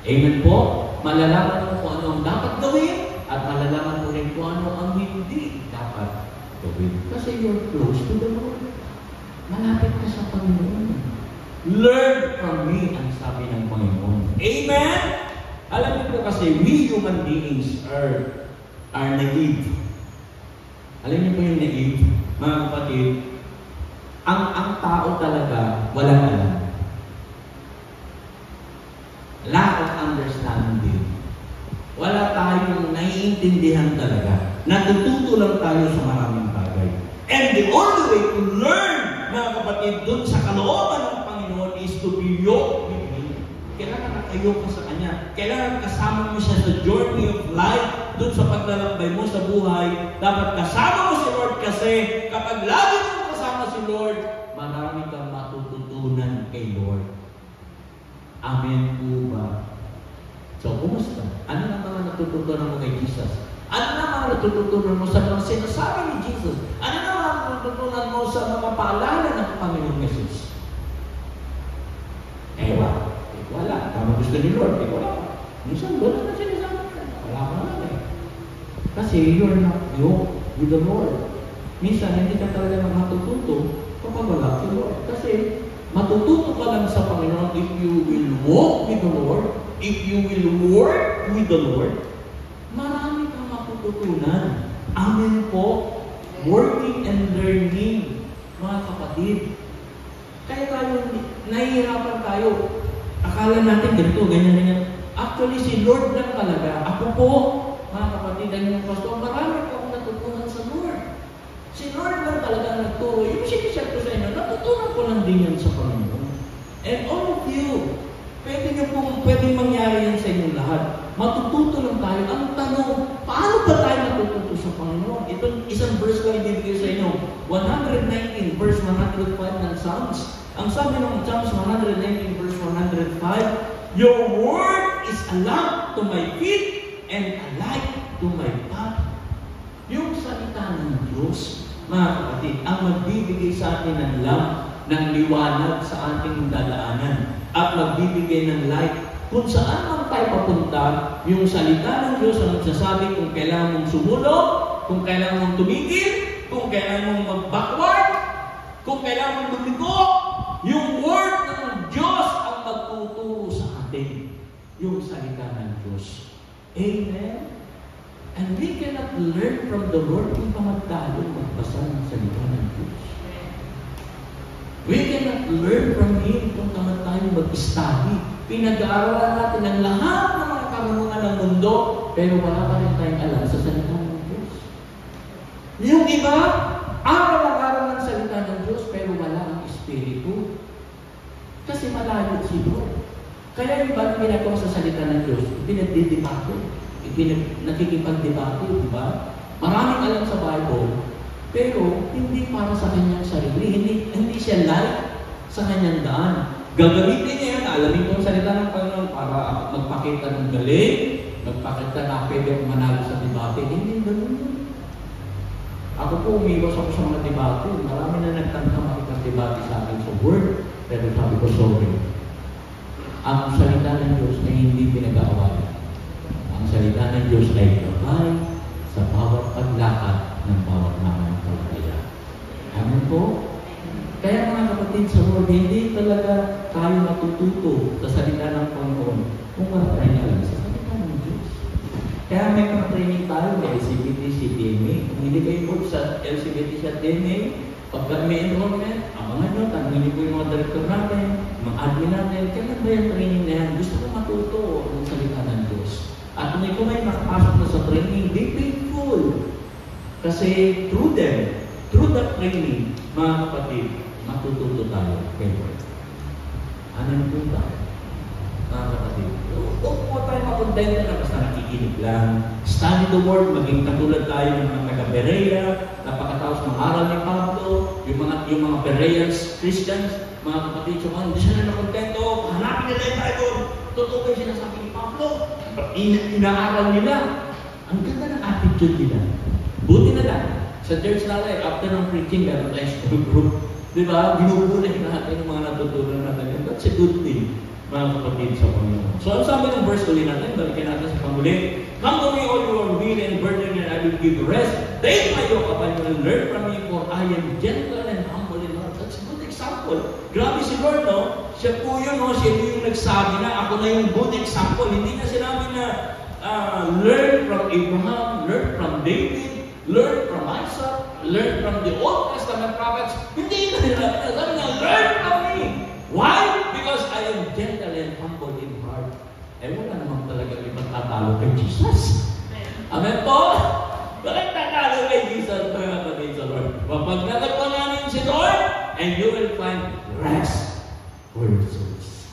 Amen po? Malalaman mo kung ano ang dapat gawin, at malalaman mo rin kung ano ang hindi dapat gawin. Kasi you're close to the Lord. Malapit ka sa Panginoon. Learn from me, ang sabi ng Panginoon. Amen? Alam niyo po kasi, we human beings are naive. Alam niyo po yung naive? Mga kapatid, ang tao talaga, walang alam. Lack of understanding. Wala tayong naiintindihan talaga. Natututo lang tayo sa maraming bagay. And the only way to learn, mga kapatid, dun sa kalooban ng Panginoon is to be yoked with Him. Kailangan nakayok ka sa Kanya. Kailangan kasama mo siya sa journey of life. Dun sa paglalakbay mo sa buhay, dapat kasama mo si Lord kasi kapag lagi mo kasama si Lord, marami kang matututunan kay Lord. Amen po ba? So, kumusta? Ano na mga natututunan mo kay Jesus? Ano na mga natututunan mo sa mga sinasabi ni Jesus? Ano na mga natututunan mo sa mga paalala ng Panginoong Jesus? Wala. Tama gusto ni Lord, wala. Minsan, doon na sinasabi ka. Wala ka na eh. Kasi you're not yoked with the Lord. Minsan, hindi ka talaga matututo kapag wala si Lord. Kasi, matututo ka lang sa Panginoon if you will walk with the Lord, if you will work with the Lord, marami kang matututunan. Amen po. Working and learning, mga kapatid. Kaya tayo, nahihirapan tayo. Akala natin ganito, ganyan. Actually, si Lord lang talaga. Ako po, mga kapatid, ang yung pastor, marami akong natutunan sa Lord. Si Lord lang talaga nagturo. Yung sinisip ko sa inyo, natutunan ko lang din yan sa Panginoon. And all of you, pwedeng mangyari yan sa inyong lahat. Matututo lang tayo. Ang tanong, paano ba tayo matututo sa Panginoon? Itong isang verse ko ibibigay sa inyo. 119 verse 105 ng Psalms. Ang sabi ng Psalms 119 verse 105, Your word is a lamp to my feet and a light to my path. Yung salita ng Diyos, mga kapatid, ang magbibigay sa atin ng lamp, ng liwanag sa ating dadaanan, at magbibigay ng light. Kung saan man tayo papunta, yung salita ng Diyos ang nagsasabi kung kailangan mong sumulong, kung kailangan mong tumigil, kung kailangan mong mag-backward, kung kailangan mong lumigo, yung word ng Diyos ang magtuturo sa atin. Yung salita ng Diyos. Amen? And we cannot learn from the Lord kung pamatalo magbasa ng salita ng Diyos. We cannot learn from Him kung tayo mag-study. Pinag-aaralan natin ang lahat ng mga karunungan ng mundo, pero wala pa rin tayong alam sa salita ng Diyos. Yung iba, aral ng salita ng Diyos, pero wala ang Espiritu. Kasi malayo si Lord. Kaya yung iba ginagawa sa salita ng Diyos, pinagdidebate, nakikipagdebate, di ba? Maraming alam sa Bible, pero hindi para sa kanyang sarili. Hindi siya light sa kanyang daan. Gagamitin niya yan. Alamin ko ang salita ng Panginoon para magpakita ng galing, magpakita na pwede akong manalo sa debate. Hindi ganun yun. Ako po, umiwas ako sa mga debate. Marami na nagtangka makipag-debate sa akin sa word. Pero sabi ko, sorry. Ang salita ng Diyos ay hindi pinag-aawalan. Ang salita ng Diyos ay gabay sa bawat paglakad ng bawat nananampalataya. Amen po? Kaya mga kapatid sa Lord, hindi talaga tayo matututo sa salita ng Panginoon kung wala tayong alam sa salita ng Diyos. Kaya may mga training tayo, may LCBT, CDMA. Kung hindi kayo po sa LCBT sa DMA, pagka may enrollment, abangan nyo, tanongin po yung mga director natin, mga admin natin, kailan ba yung training na yan? Gusto ko matuto ng salita ng Diyos. At kung ikaw may nakapasok na sa training, be faithful. Kasi through them, Through that training, mga kapatid, matututo tayo kay Lord. Anong punta? Mga kapatid, huwag po tayo makontento na basta nakikinig lang. Study the Word, maging katulad tayo ng mga taga-Berea, napakataos ng aral ni Pablo, yung mga Bereans, Christians, mga kapatid, so hindi sila nakontento, hanapin nila yung Bible. Totoo kayo sinasabi ni Pablo. Inaaral nila. Ang ganda ng attitude nila. Buti na lang. Sa church natin, after ng preaching, meron tayo school group. Diba? Binubulay natin yung mga natutunan natin. That's a good thing, mga kapatid sa Panginoon. So, ang sabi ng verse ulit natin, balikan natin sa panguli. Come to me, all you are weary and burdened, and I will give you rest. Take my yoke upon you and learn from me, for I am gentle and humble in heart. That's a good example. Grabe si Lord, no? Siya po yun, no? Siya yung nagsabi na, ako na yung good example. Hindi na sinabi na, learn from Abraham, learn from David, learn from Isaac, learn from the Old Testament prophets. Hindi na nila. Sabi na, learn from me. Why? Because I am gentle and humble in heart. Eh, wala naman talaga ipagtatalo kay Jesus. Amen po? Bakit tatalo kay Jesus? Mga kapatid sa Lord. Kapag natagpan namin si Lord, and you will find rest for your souls.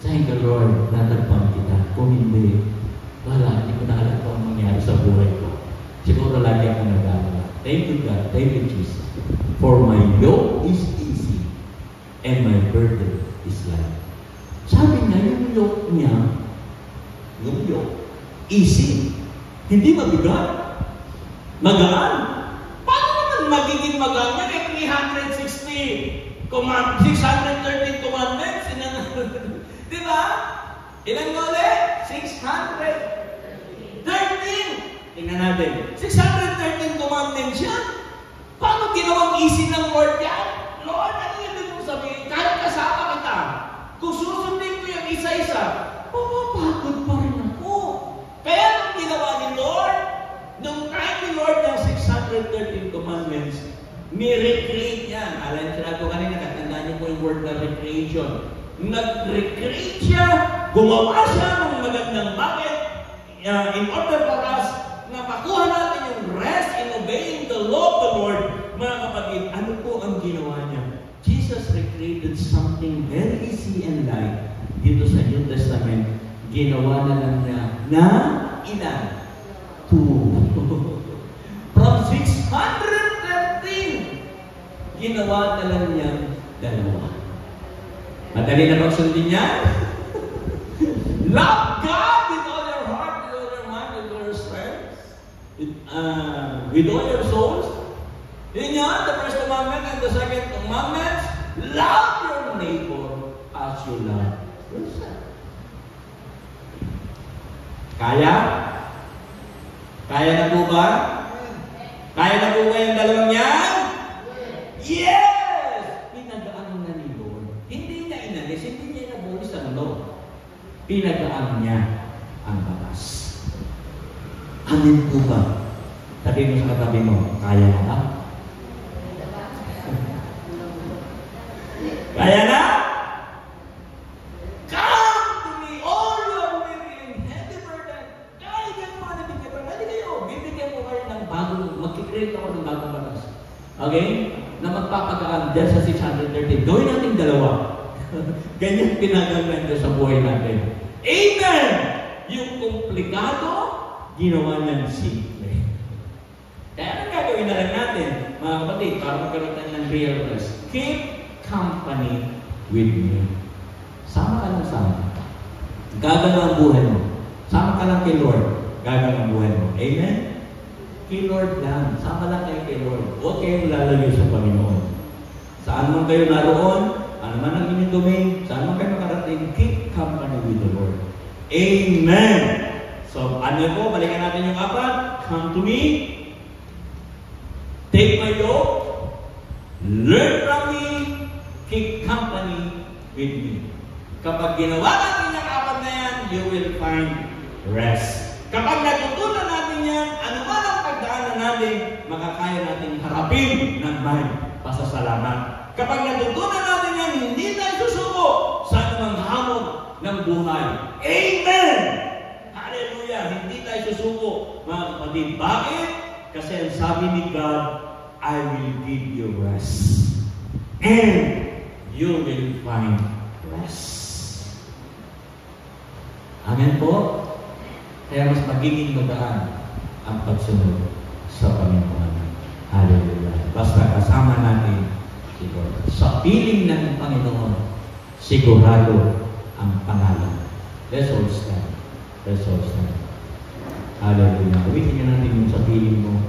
Thank the Lord, natagpan kita. Kung hindi, wala, hindi ko na alam kung mangyari sa buhay ko. Siguro lagi ako nag-aalala. Thank you God, thank you Jesus. For my yoke is easy and my burden is light. Sabi niya, yung yoke niya, yung yoke, easy. Hindi mabigat. Magaan. Paano naman magiging magaan yan? 360 613 commandments. Di ba? Ilan nga ulit? 613. Tingnan natin. 613 commandments yan. Paano ginawang easy ng Lord yan? Lord, ano yung ibig mong sabihin? Kahit kasama kita, kung susundin ko yung isa-isa, mapapagod pa rin ako. Pero ang ginawa ni Lord, nung time ni Lord ng 613 commandments, ni-recreate yan. Alam sila ko kanina, katandaan niyo po yung word na recreation. Nag-recreate siya, gumawa siya ng magandang bakit in order for us na makuha natin yung rest in obeying the law of the Lord. Mga kapatid, ano po ang ginawa niya? Jesus recreated something very easy and light dito sa New Testament. Ginawa na lang niya na ilan? 2. From 613, ginawa na lang niya 2. Madali na magsundin niya? Love God with all your heart, with all your mind, with all your strength, with all your souls. Yun yan, the first commandment and the second commandment, love your neighbor as you love yourself. Kaya? Kaya na po ba? Kaya na po ba yung dalawang yan? Yes! Pinagaan na ni Lord. Hindi niya inalis, hindi niya inabulis ang law. Pinagaan niya ang batas. Amin po ba? Sabi mo sa katabi mo, kaya na? Kaya na? Come to me, all you are weary and heavy burden. Kaya yan mga nabigyan ko. Hindi kayo, bibigyan ko kayo ng bagong, mag-create ako ng bagong batas. Okay? Na magpapagaan dyan sa 613. Gawin natin 2. Ganyan pinagawin sa buhay natin. Amen! Yung komplikado, ginawa niya simple. Kaya ang gagawin na lang natin, mga kapatid, para magkaroon tayo ng real rest. Keep company with me. Sama ka lang sama. Gagal ang buhay mo. Sama ka lang kay Lord. Gagal ang buhay mo. Amen? Kay Lord lang. Sama lang kayo kay Lord. Huwag kayong lalayo sa Panginoon. Saan man kayo naroon, ano man ang inyong domain, saan man kayo makarating, keep company with the Lord. Amen! So, ano po? Balikan natin yung 4. Come to me. Take my yoke. Learn from me. Keep company with me. Kapag ginawa natin yung 4 na yan, you will find rest. Kapag natutunan natin yan, ano man ang pagdaanan natin, makakaya natin harapin ng may pasasalamat. Kapag natutunan natin yan, hindi tayo susuko sa anumang hamon ng buhay. Amen! Hallelujah! Hindi tayo susuko, mga kapatid. Bakit? Kasi ang sabi ni God, I will give you rest. And you will find rest. Amen po? Kaya mas magiging magaan ang pagsunod sa Panginoon. Hallelujah. Basta kasama natin si Lord. Sa piling ng Panginoon, sigurado ang pangalan. Let's all stand. Let's all stand. Hallelujah. Uwitin natin yung sa piling mo.